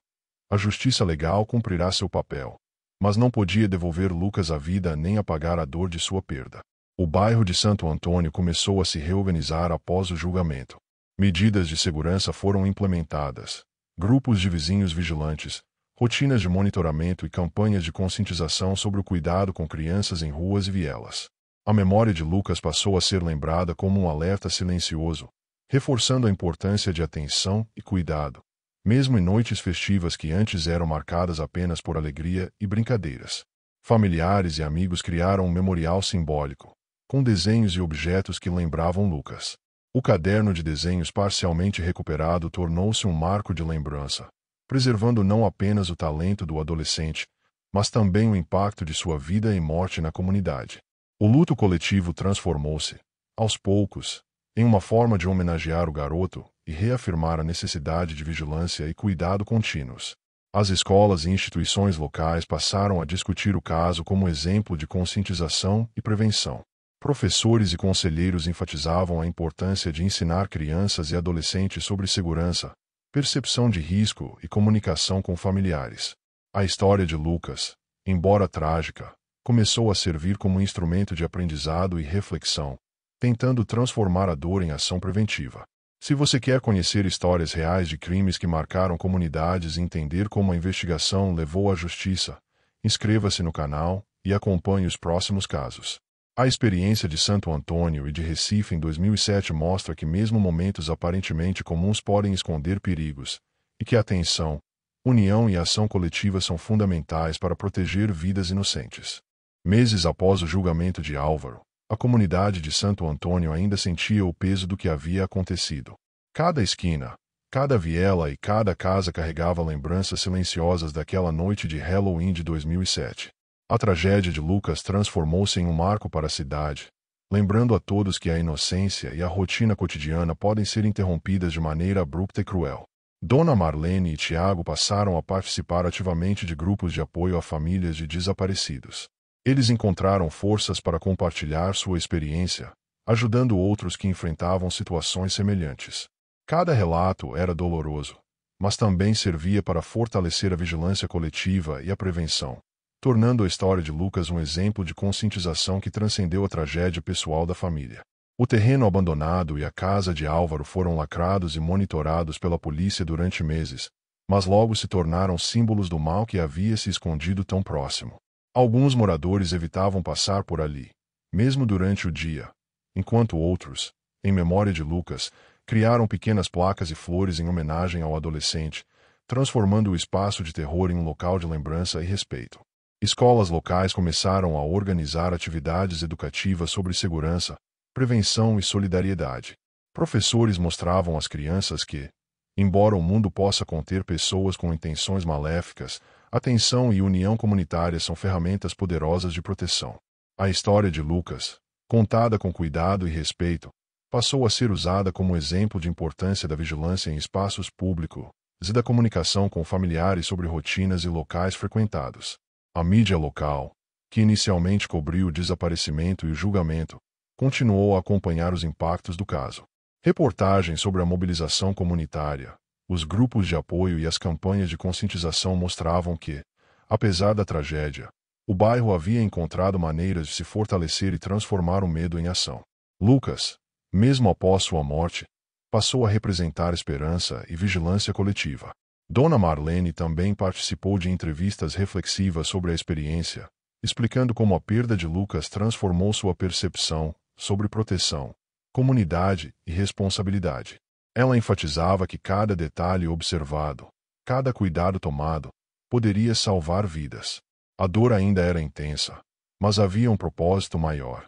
A justiça legal cumprirá seu papel, mas não podia devolver Lucas à vida nem apagar a dor de sua perda. O bairro de Santo Antônio começou a se reorganizar após o julgamento. Medidas de segurança foram implementadas, grupos de vizinhos vigilantes, rotinas de monitoramento e campanhas de conscientização sobre o cuidado com crianças em ruas e vielas. A memória de Lucas passou a ser lembrada como um alerta silencioso, reforçando a importância de atenção e cuidado, mesmo em noites festivas que antes eram marcadas apenas por alegria e brincadeiras. Familiares e amigos criaram um memorial simbólico, com desenhos e objetos que lembravam Lucas. O caderno de desenhos parcialmente recuperado tornou-se um marco de lembrança, preservando não apenas o talento do adolescente, mas também o impacto de sua vida e morte na comunidade. O luto coletivo transformou-se, aos poucos, em uma forma de homenagear o garoto e reafirmar a necessidade de vigilância e cuidado contínuos. As escolas e instituições locais passaram a discutir o caso como exemplo de conscientização e prevenção. Professores e conselheiros enfatizavam a importância de ensinar crianças e adolescentes sobre segurança, percepção de risco e comunicação com familiares. A história de Lucas, embora trágica, começou a servir como instrumento de aprendizado e reflexão, tentando transformar a dor em ação preventiva. Se você quer conhecer histórias reais de crimes que marcaram comunidades e entender como a investigação levou à justiça, inscreva-se no canal e acompanhe os próximos casos. A experiência de Santo Antônio e de Recife em 2007 mostra que mesmo momentos aparentemente comuns podem esconder perigos, e que a atenção, união e ação coletiva são fundamentais para proteger vidas inocentes. Meses após o julgamento de Álvaro, a comunidade de Santo Antônio ainda sentia o peso do que havia acontecido. Cada esquina, cada viela e cada casa carregava lembranças silenciosas daquela noite de Halloween de 2007. A tragédia de Lucas transformou-se em um marco para a cidade, lembrando a todos que a inocência e a rotina cotidiana podem ser interrompidas de maneira abrupta e cruel. Dona Marlene e Tiago passaram a participar ativamente de grupos de apoio a famílias de desaparecidos. Eles encontraram forças para compartilhar sua experiência, ajudando outros que enfrentavam situações semelhantes. Cada relato era doloroso, mas também servia para fortalecer a vigilância coletiva e a prevenção, tornando a história de Lucas um exemplo de conscientização que transcendeu a tragédia pessoal da família. O terreno abandonado e a casa de Álvaro foram lacrados e monitorados pela polícia durante meses, mas logo se tornaram símbolos do mal que havia se escondido tão próximo. Alguns moradores evitavam passar por ali, mesmo durante o dia, enquanto outros, em memória de Lucas, criaram pequenas placas e flores em homenagem ao adolescente, transformando o espaço de terror em um local de lembrança e respeito. Escolas locais começaram a organizar atividades educativas sobre segurança, prevenção e solidariedade. Professores mostravam às crianças que, embora o mundo possa conter pessoas com intenções maléficas, atenção e união comunitária são ferramentas poderosas de proteção. A história de Lucas, contada com cuidado e respeito, passou a ser usada como exemplo de importância da vigilância em espaços públicos e da comunicação com familiares sobre rotinas e locais frequentados. A mídia local, que inicialmente cobriu o desaparecimento e o julgamento, continuou a acompanhar os impactos do caso. Reportagens sobre a mobilização comunitária, os grupos de apoio e as campanhas de conscientização mostravam que, apesar da tragédia, o bairro havia encontrado maneiras de se fortalecer e transformar o medo em ação. Lucas, mesmo após sua morte, passou a representar esperança e vigilância coletiva. Dona Marlene também participou de entrevistas reflexivas sobre a experiência, explicando como a perda de Lucas transformou sua percepção sobre proteção, comunidade e responsabilidade. Ela enfatizava que cada detalhe observado, cada cuidado tomado, poderia salvar vidas. A dor ainda era intensa, mas havia um propósito maior: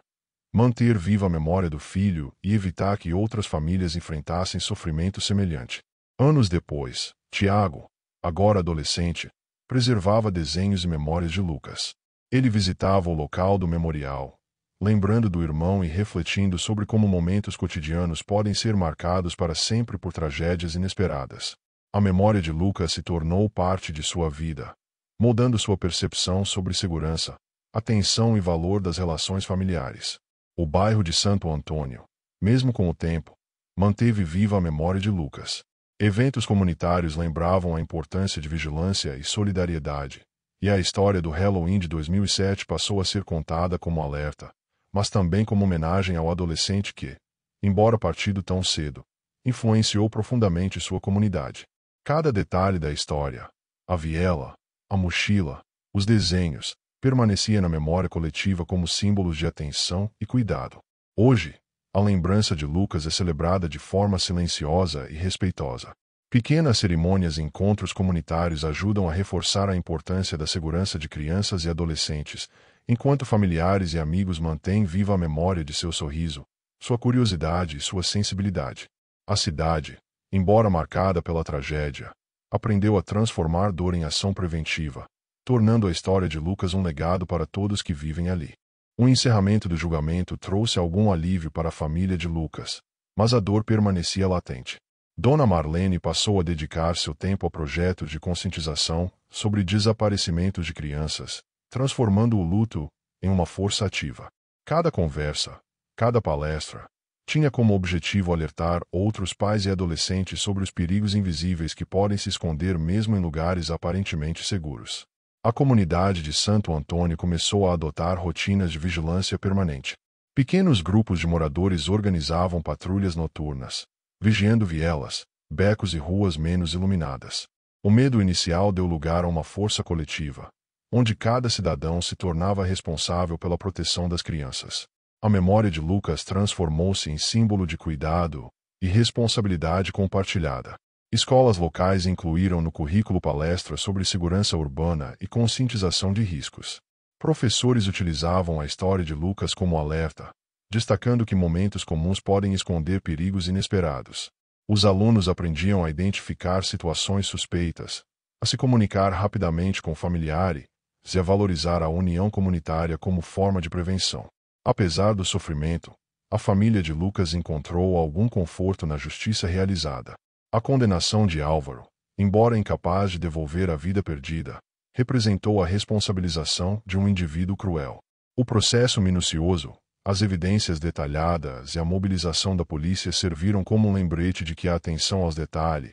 manter viva a memória do filho e evitar que outras famílias enfrentassem sofrimento semelhante. Anos depois, Tiago, agora adolescente, preservava desenhos e memórias de Lucas. Ele visitava o local do memorial, lembrando do irmão e refletindo sobre como momentos cotidianos podem ser marcados para sempre por tragédias inesperadas. A memória de Lucas se tornou parte de sua vida, moldando sua percepção sobre segurança, atenção e valor das relações familiares. O bairro de Santo Antônio, mesmo com o tempo, manteve viva a memória de Lucas. Eventos comunitários lembravam a importância de vigilância e solidariedade, e a história do Halloween de 2007 passou a ser contada como alerta, mas também como homenagem ao adolescente que, embora partido tão cedo, influenciou profundamente sua comunidade. Cada detalhe da história, a viela, a mochila, os desenhos, permanecia na memória coletiva como símbolos de atenção e cuidado. Hoje, a lembrança de Lucas é celebrada de forma silenciosa e respeitosa. Pequenas cerimônias e encontros comunitários ajudam a reforçar a importância da segurança de crianças e adolescentes, enquanto familiares e amigos mantêm viva a memória de seu sorriso, sua curiosidade e sua sensibilidade. A cidade, embora marcada pela tragédia, aprendeu a transformar dor em ação preventiva, tornando a história de Lucas um legado para todos que vivem ali. O encerramento do julgamento trouxe algum alívio para a família de Lucas, mas a dor permanecia latente. Dona Marlene passou a dedicar seu tempo a projetos de conscientização sobre desaparecimentos de crianças, transformando o luto em uma força ativa. Cada conversa, cada palestra, tinha como objetivo alertar outros pais e adolescentes sobre os perigos invisíveis que podem se esconder mesmo em lugares aparentemente seguros. A comunidade de Santo Antônio começou a adotar rotinas de vigilância permanente. Pequenos grupos de moradores organizavam patrulhas noturnas, vigiando vielas, becos e ruas menos iluminadas. O medo inicial deu lugar a uma força coletiva, onde cada cidadão se tornava responsável pela proteção das crianças. A memória de Lucas transformou-se em símbolo de cuidado e responsabilidade compartilhada. Escolas locais incluíram no currículo palestras sobre segurança urbana e conscientização de riscos. Professores utilizavam a história de Lucas como alerta, destacando que momentos comuns podem esconder perigos inesperados. Os alunos aprendiam a identificar situações suspeitas, a se comunicar rapidamente com familiares e a valorizar a união comunitária como forma de prevenção. Apesar do sofrimento, a família de Lucas encontrou algum conforto na justiça realizada. A condenação de Álvaro, embora incapaz de devolver a vida perdida, representou a responsabilização de um indivíduo cruel. O processo minucioso, as evidências detalhadas e a mobilização da polícia serviram como um lembrete de que a atenção aos detalhes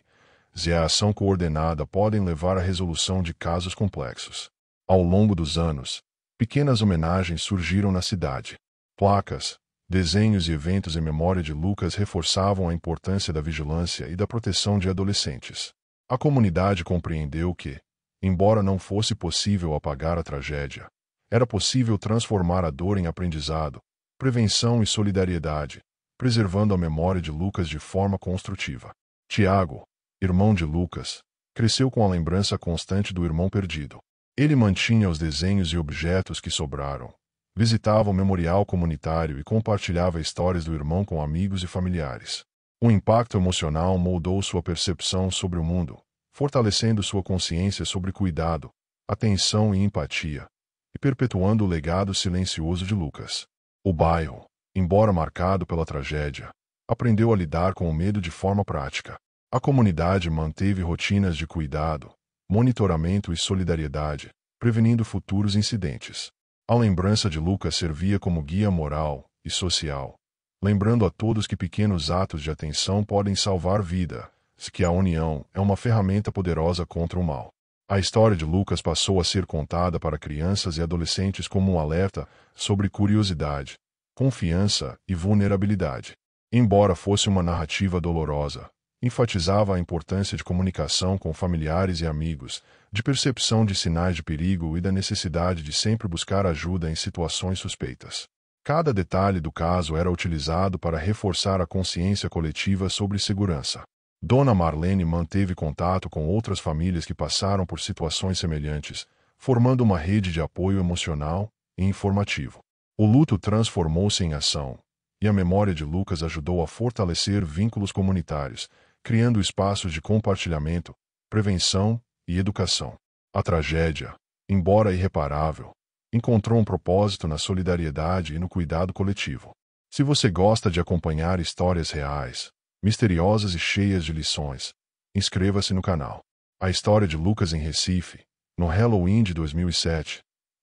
e a ação coordenada podem levar à resolução de casos complexos. Ao longo dos anos, pequenas homenagens surgiram na cidade. Placas, desenhos e eventos em memória de Lucas reforçavam a importância da vigilância e da proteção de adolescentes. A comunidade compreendeu que, embora não fosse possível apagar a tragédia, era possível transformar a dor em aprendizado, prevenção e solidariedade, preservando a memória de Lucas de forma construtiva. Tiago, irmão de Lucas, cresceu com a lembrança constante do irmão perdido. Ele mantinha os desenhos e objetos que sobraram, visitava o memorial comunitário e compartilhava histórias do irmão com amigos e familiares. O impacto emocional moldou sua percepção sobre o mundo, fortalecendo sua consciência sobre cuidado, atenção e empatia, e perpetuando o legado silencioso de Lucas. O bairro, embora marcado pela tragédia, aprendeu a lidar com o medo de forma prática. A comunidade manteve rotinas de cuidado, monitoramento e solidariedade, prevenindo futuros incidentes. A lembrança de Lucas servia como guia moral e social, lembrando a todos que pequenos atos de atenção podem salvar vidas, que a união é uma ferramenta poderosa contra o mal. A história de Lucas passou a ser contada para crianças e adolescentes como um alerta sobre curiosidade, confiança e vulnerabilidade. Embora fosse uma narrativa dolorosa, enfatizava a importância de comunicação com familiares e amigos, de percepção de sinais de perigo e da necessidade de sempre buscar ajuda em situações suspeitas. Cada detalhe do caso era utilizado para reforçar a consciência coletiva sobre segurança. Dona Marlene manteve contato com outras famílias que passaram por situações semelhantes, formando uma rede de apoio emocional e informativo. O luto transformou-se em ação, e a memória de Lucas ajudou a fortalecer vínculos comunitários, criando espaços de compartilhamento, prevenção e educação. A tragédia, embora irreparável, encontrou um propósito na solidariedade e no cuidado coletivo. Se você gosta de acompanhar histórias reais, misteriosas e cheias de lições, inscreva-se no canal. A história de Lucas em Recife, no Halloween de 2007,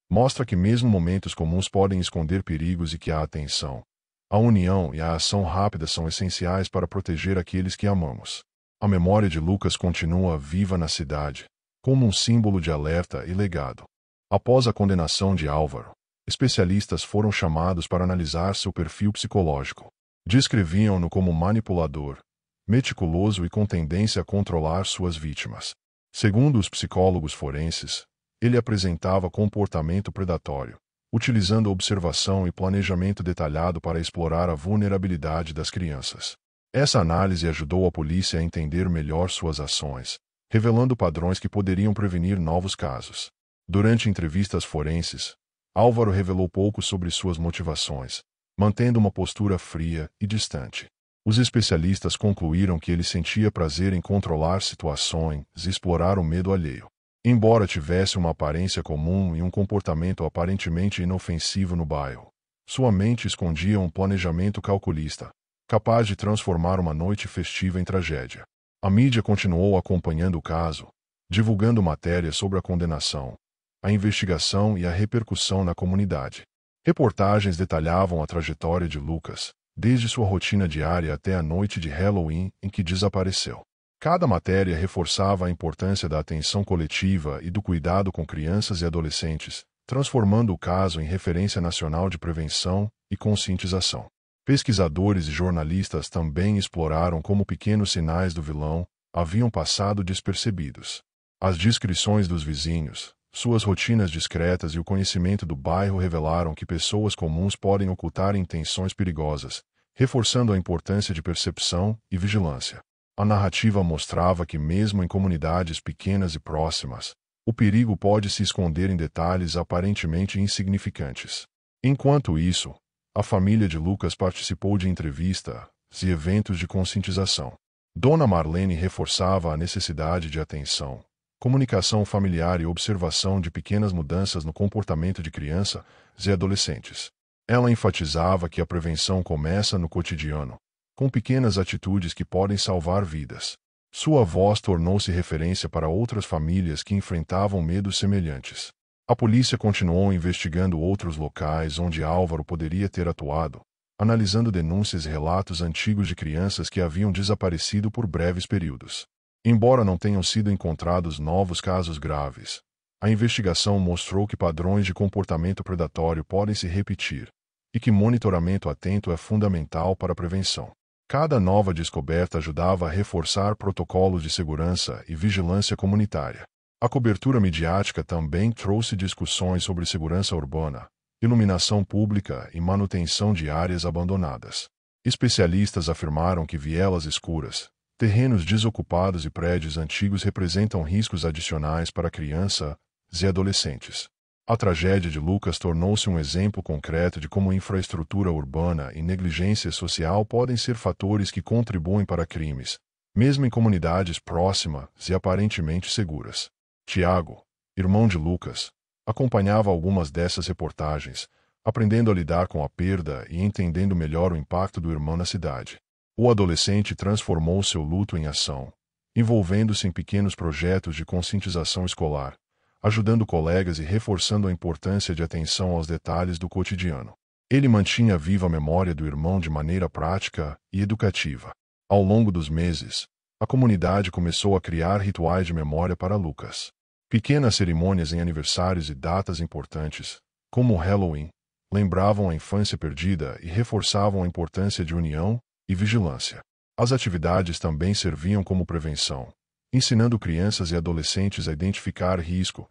mostra que mesmo momentos comuns podem esconder perigos e que a atenção, a união e a ação rápida são essenciais para proteger aqueles que amamos. A memória de Lucas continua viva na cidade, como um símbolo de alerta e legado. Após a condenação de Álvaro, especialistas foram chamados para analisar seu perfil psicológico. Descreviam-no como manipulador, meticuloso e com tendência a controlar suas vítimas. Segundo os psicólogos forenses, ele apresentava comportamento predatório, utilizando observação e planejamento detalhado para explorar a vulnerabilidade das crianças. Essa análise ajudou a polícia a entender melhor suas ações, revelando padrões que poderiam prevenir novos casos. Durante entrevistas forenses, Álvaro revelou pouco sobre suas motivações, mantendo uma postura fria e distante. Os especialistas concluíram que ele sentia prazer em controlar situações e explorar o medo alheio. Embora tivesse uma aparência comum e um comportamento aparentemente inofensivo no bairro, sua mente escondia um planejamento calculista, capaz de transformar uma noite festiva em tragédia. A mídia continuou acompanhando o caso, divulgando matérias sobre a condenação, a investigação e a repercussão na comunidade. Reportagens detalhavam a trajetória de Lucas, desde sua rotina diária até a noite de Halloween em que desapareceu. Cada matéria reforçava a importância da atenção coletiva e do cuidado com crianças e adolescentes, transformando o caso em referência nacional de prevenção e conscientização. Pesquisadores e jornalistas também exploraram como pequenos sinais do vilão haviam passado despercebidos. As descrições dos vizinhos, Suas rotinas discretas e o conhecimento do bairro revelaram que pessoas comuns podem ocultar intenções perigosas, reforçando a importância de percepção e vigilância. A narrativa mostrava que, mesmo em comunidades pequenas e próximas, o perigo pode se esconder em detalhes aparentemente insignificantes. Enquanto isso, a família de Lucas participou de entrevistas e eventos de conscientização. Dona Marlene reforçava a necessidade de atenção, comunicação familiar e observação de pequenas mudanças no comportamento de crianças e adolescentes. Ela enfatizava que a prevenção começa no cotidiano, com pequenas atitudes que podem salvar vidas. Sua voz tornou-se referência para outras famílias que enfrentavam medos semelhantes. A polícia continuou investigando outros locais onde Álvaro poderia ter atuado, analisando denúncias e relatos antigos de crianças que haviam desaparecido por breves períodos. Embora não tenham sido encontrados novos casos graves, a investigação mostrou que padrões de comportamento predatório podem se repetir e que monitoramento atento é fundamental para a prevenção. Cada nova descoberta ajudava a reforçar protocolos de segurança e vigilância comunitária. A cobertura midiática também trouxe discussões sobre segurança urbana, iluminação pública e manutenção de áreas abandonadas. Especialistas afirmaram que vielas escuras, terrenos desocupados e prédios antigos representam riscos adicionais para crianças e adolescentes. A tragédia de Lucas tornou-se um exemplo concreto de como infraestrutura urbana e negligência social podem ser fatores que contribuem para crimes, mesmo em comunidades próximas e aparentemente seguras. Tiago, irmão de Lucas, acompanhava algumas dessas reportagens, aprendendo a lidar com a perda e entendendo melhor o impacto do irmão na cidade. O adolescente transformou seu luto em ação, envolvendo-se em pequenos projetos de conscientização escolar, ajudando colegas e reforçando a importância de atenção aos detalhes do cotidiano. Ele mantinha viva a memória do irmão de maneira prática e educativa. Ao longo dos meses, a comunidade começou a criar rituais de memória para Lucas. Pequenas cerimônias em aniversários e datas importantes, como o Halloween, lembravam a infância perdida e reforçavam a importância de união e vigilância. As atividades também serviam como prevenção, ensinando crianças e adolescentes a identificar risco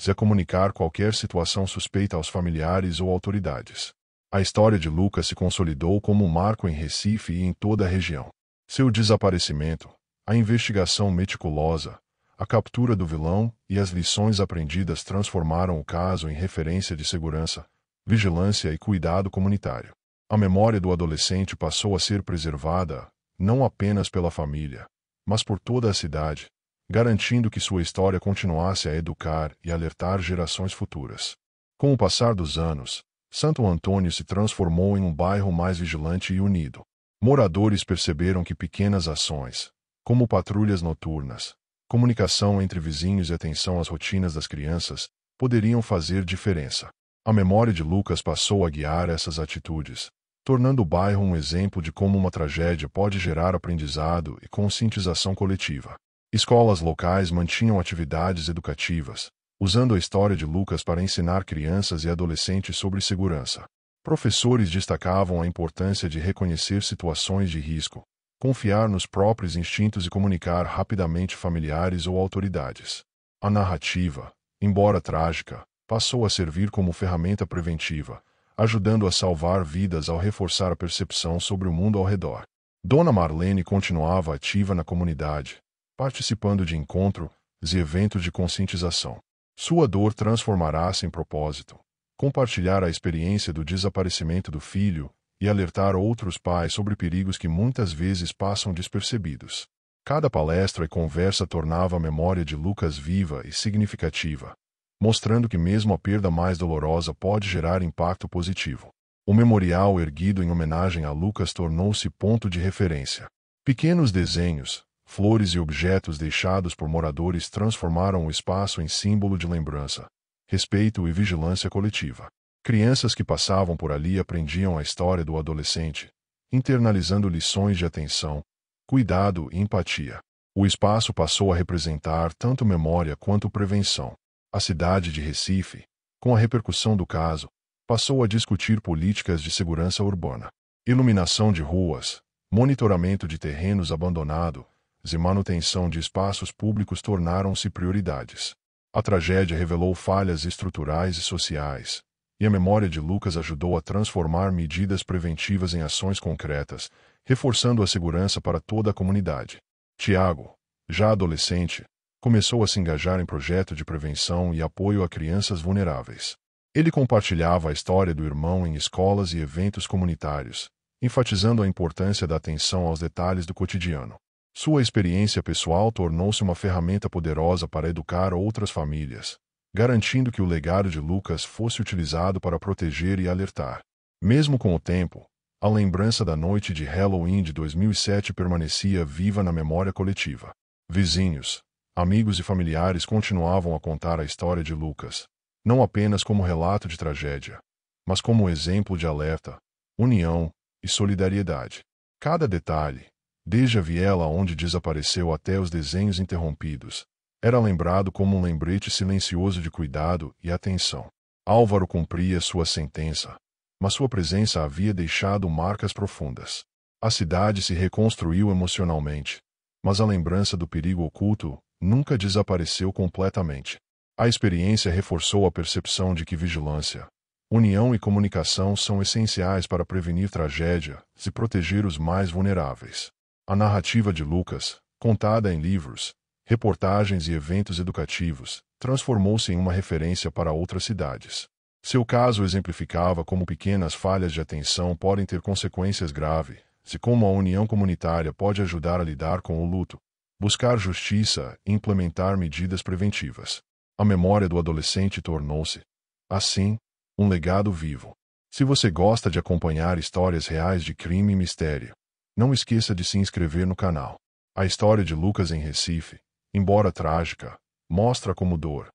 e a comunicar qualquer situação suspeita aos familiares ou autoridades. A história de Lucas se consolidou como um marco em Recife e em toda a região. Seu desaparecimento, a investigação meticulosa, a captura do vilão e as lições aprendidas transformaram o caso em referência de segurança, vigilância e cuidado comunitário. A memória do adolescente passou a ser preservada, não apenas pela família, mas por toda a cidade, garantindo que sua história continuasse a educar e alertar gerações futuras. Com o passar dos anos, Santo Antônio se transformou em um bairro mais vigilante e unido. Moradores perceberam que pequenas ações, como patrulhas noturnas, comunicação entre vizinhos e atenção às rotinas das crianças, poderiam fazer diferença. A memória de Lucas passou a guiar essas atitudes, tornando o bairro um exemplo de como uma tragédia pode gerar aprendizado e conscientização coletiva. Escolas locais mantinham atividades educativas, usando a história de Lucas para ensinar crianças e adolescentes sobre segurança. Professores destacavam a importância de reconhecer situações de risco, confiar nos próprios instintos e comunicar rapidamente familiares ou autoridades. A narrativa, embora trágica, passou a servir como ferramenta preventiva, ajudando a salvar vidas ao reforçar a percepção sobre o mundo ao redor. Dona Marlene continuava ativa na comunidade, participando de encontros e eventos de conscientização. Sua dor transformará-se em propósito, compartilhar a experiência do desaparecimento do filho e alertar outros pais sobre perigos que muitas vezes passam despercebidos. Cada palestra e conversa tornava a memória de Lucas viva e significativa, mostrando que mesmo a perda mais dolorosa pode gerar impacto positivo. O memorial erguido em homenagem a Lucas tornou-se ponto de referência. Pequenos desenhos, flores e objetos deixados por moradores transformaram o espaço em símbolo de lembrança, respeito e vigilância coletiva. Crianças que passavam por ali aprendiam a história do adolescente, internalizando lições de atenção, cuidado e empatia. O espaço passou a representar tanto memória quanto prevenção. A cidade de Recife, com a repercussão do caso, passou a discutir políticas de segurança urbana. Iluminação de ruas, monitoramento de terrenos abandonados e manutenção de espaços públicos tornaram-se prioridades. A tragédia revelou falhas estruturais e sociais, e a memória de Lucas ajudou a transformar medidas preventivas em ações concretas, reforçando a segurança para toda a comunidade. Tiago, já adolescente, começou a se engajar em projetos de prevenção e apoio a crianças vulneráveis. Ele compartilhava a história do irmão em escolas e eventos comunitários, enfatizando a importância da atenção aos detalhes do cotidiano. Sua experiência pessoal tornou-se uma ferramenta poderosa para educar outras famílias, garantindo que o legado de Lucas fosse utilizado para proteger e alertar. Mesmo com o tempo, a lembrança da noite de Halloween de 2007 permanecia viva na memória coletiva. Vizinhos, amigos e familiares continuavam a contar a história de Lucas, não apenas como relato de tragédia, mas como exemplo de alerta, união e solidariedade. Cada detalhe, desde a viela onde desapareceu até os desenhos interrompidos, era lembrado como um lembrete silencioso de cuidado e atenção. Álvaro cumpria sua sentença, mas sua presença havia deixado marcas profundas. A cidade se reconstruiu emocionalmente, mas a lembrança do perigo oculto nunca desapareceu completamente. A experiência reforçou a percepção de que vigilância, união e comunicação são essenciais para prevenir tragédia e proteger os mais vulneráveis. A narrativa de Lucas, contada em livros, reportagens e eventos educativos, transformou-se em uma referência para outras cidades. Seu caso exemplificava como pequenas falhas de atenção podem ter consequências graves, e como a união comunitária pode ajudar a lidar com o luto, buscar justiça e implementar medidas preventivas. A memória do adolescente tornou-se, assim, um legado vivo. Se você gosta de acompanhar histórias reais de crime e mistério, não esqueça de se inscrever no canal. A história de Lucas em Recife, embora trágica, mostra como dor,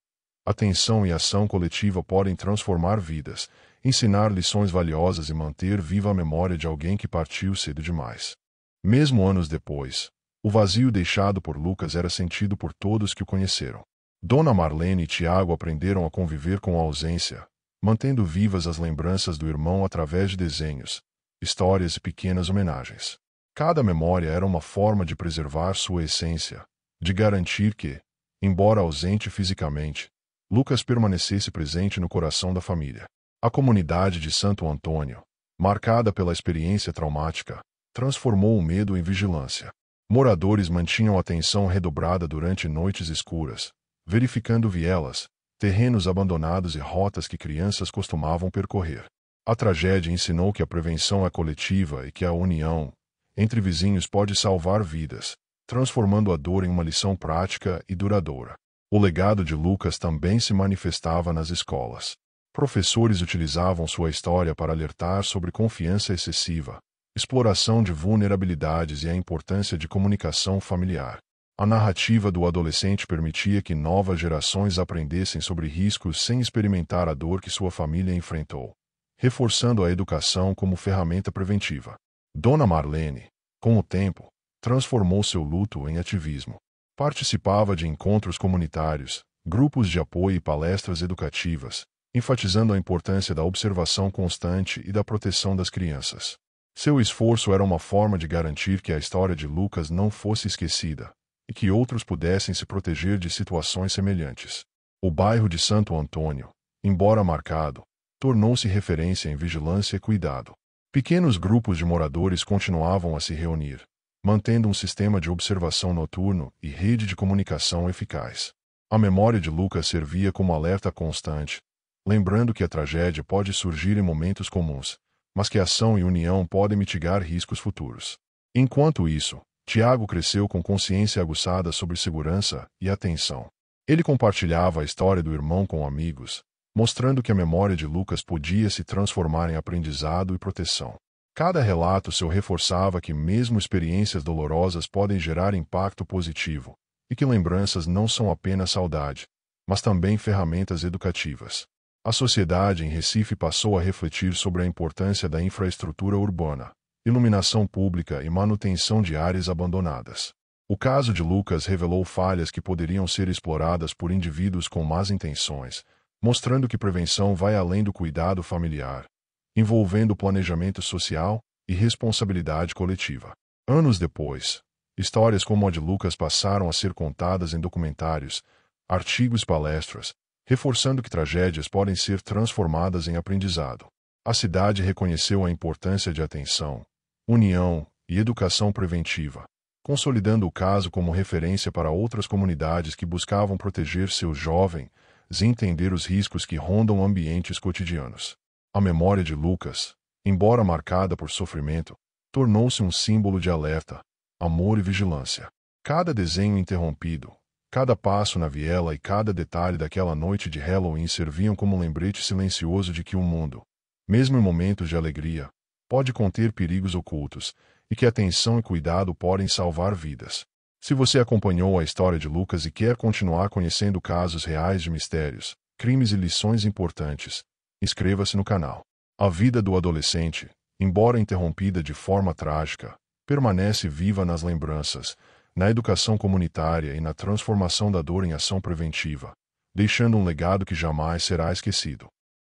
atenção e ação coletiva podem transformar vidas, ensinar lições valiosas e manter viva a memória de alguém que partiu cedo demais. Mesmo anos depois, o vazio deixado por Lucas era sentido por todos que o conheceram. Dona Marlene e Tiago aprenderam a conviver com a ausência, mantendo vivas as lembranças do irmão através de desenhos, histórias e pequenas homenagens. Cada memória era uma forma de preservar sua essência, de garantir que, embora ausente fisicamente, Lucas permanecesse presente no coração da família. A comunidade de Santo Antônio, marcada pela experiência traumática, transformou o medo em vigilância. Moradores mantinham atenção redobrada durante noites escuras, verificando vielas, terrenos abandonados e rotas que crianças costumavam percorrer. A tragédia ensinou que a prevenção é coletiva e que a união entre vizinhos pode salvar vidas, transformando a dor em uma lição prática e duradoura. O legado de Lucas também se manifestava nas escolas. Professores utilizavam sua história para alertar sobre confiança excessiva, exploração de vulnerabilidades e a importância de comunicação familiar. A narrativa do adolescente permitia que novas gerações aprendessem sobre riscos sem experimentar a dor que sua família enfrentou, reforçando a educação como ferramenta preventiva. Dona Marlene, com o tempo, transformou seu luto em ativismo. Participava de encontros comunitários, grupos de apoio e palestras educativas, enfatizando a importância da observação constante e da proteção das crianças. Seu esforço era uma forma de garantir que a história de Lucas não fosse esquecida, e que outros pudessem se proteger de situações semelhantes. O bairro de Santo Antônio, embora marcado, tornou-se referência em vigilância e cuidado. Pequenos grupos de moradores continuavam a se reunir, mantendo um sistema de observação noturno e rede de comunicação eficaz. A memória de Lucas servia como alerta constante, lembrando que a tragédia pode surgir em momentos comuns, mas que ação e união podem mitigar riscos futuros. Enquanto isso, Tiago cresceu com consciência aguçada sobre segurança e atenção. Ele compartilhava a história do irmão com amigos, mostrando que a memória de Lucas podia se transformar em aprendizado e proteção. Cada relato seu reforçava que mesmo experiências dolorosas podem gerar impacto positivo, e que lembranças não são apenas saudade, mas também ferramentas educativas. A sociedade em Recife passou a refletir sobre a importância da infraestrutura urbana, iluminação pública e manutenção de áreas abandonadas. O caso de Lucas revelou falhas que poderiam ser exploradas por indivíduos com más intenções, mostrando que prevenção vai além do cuidado familiar, envolvendo planejamento social e responsabilidade coletiva. Anos depois, histórias como a de Lucas passaram a ser contadas em documentários, artigos e palestras, reforçando que tragédias podem ser transformadas em aprendizado. A cidade reconheceu a importância de atenção, união e educação preventiva, consolidando o caso como referência para outras comunidades que buscavam proteger seus jovens e entender os riscos que rondam ambientes cotidianos. A memória de Lucas, embora marcada por sofrimento, tornou-se um símbolo de alerta, amor e vigilância. Cada desenho interrompido, cada passo na viela e cada detalhe daquela noite de Halloween serviam como um lembrete silencioso de que o mundo, mesmo em momentos de alegria, pode conter perigos ocultos, e que atenção e cuidado podem salvar vidas. Se você acompanhou a história de Lucas e quer continuar conhecendo casos reais de mistérios, crimes e lições importantes, inscreva-se no canal. A vida do adolescente, embora interrompida de forma trágica, permanece viva nas lembranças, na educação comunitária e na transformação da dor em ação preventiva, deixando um legado que jamais será esquecido.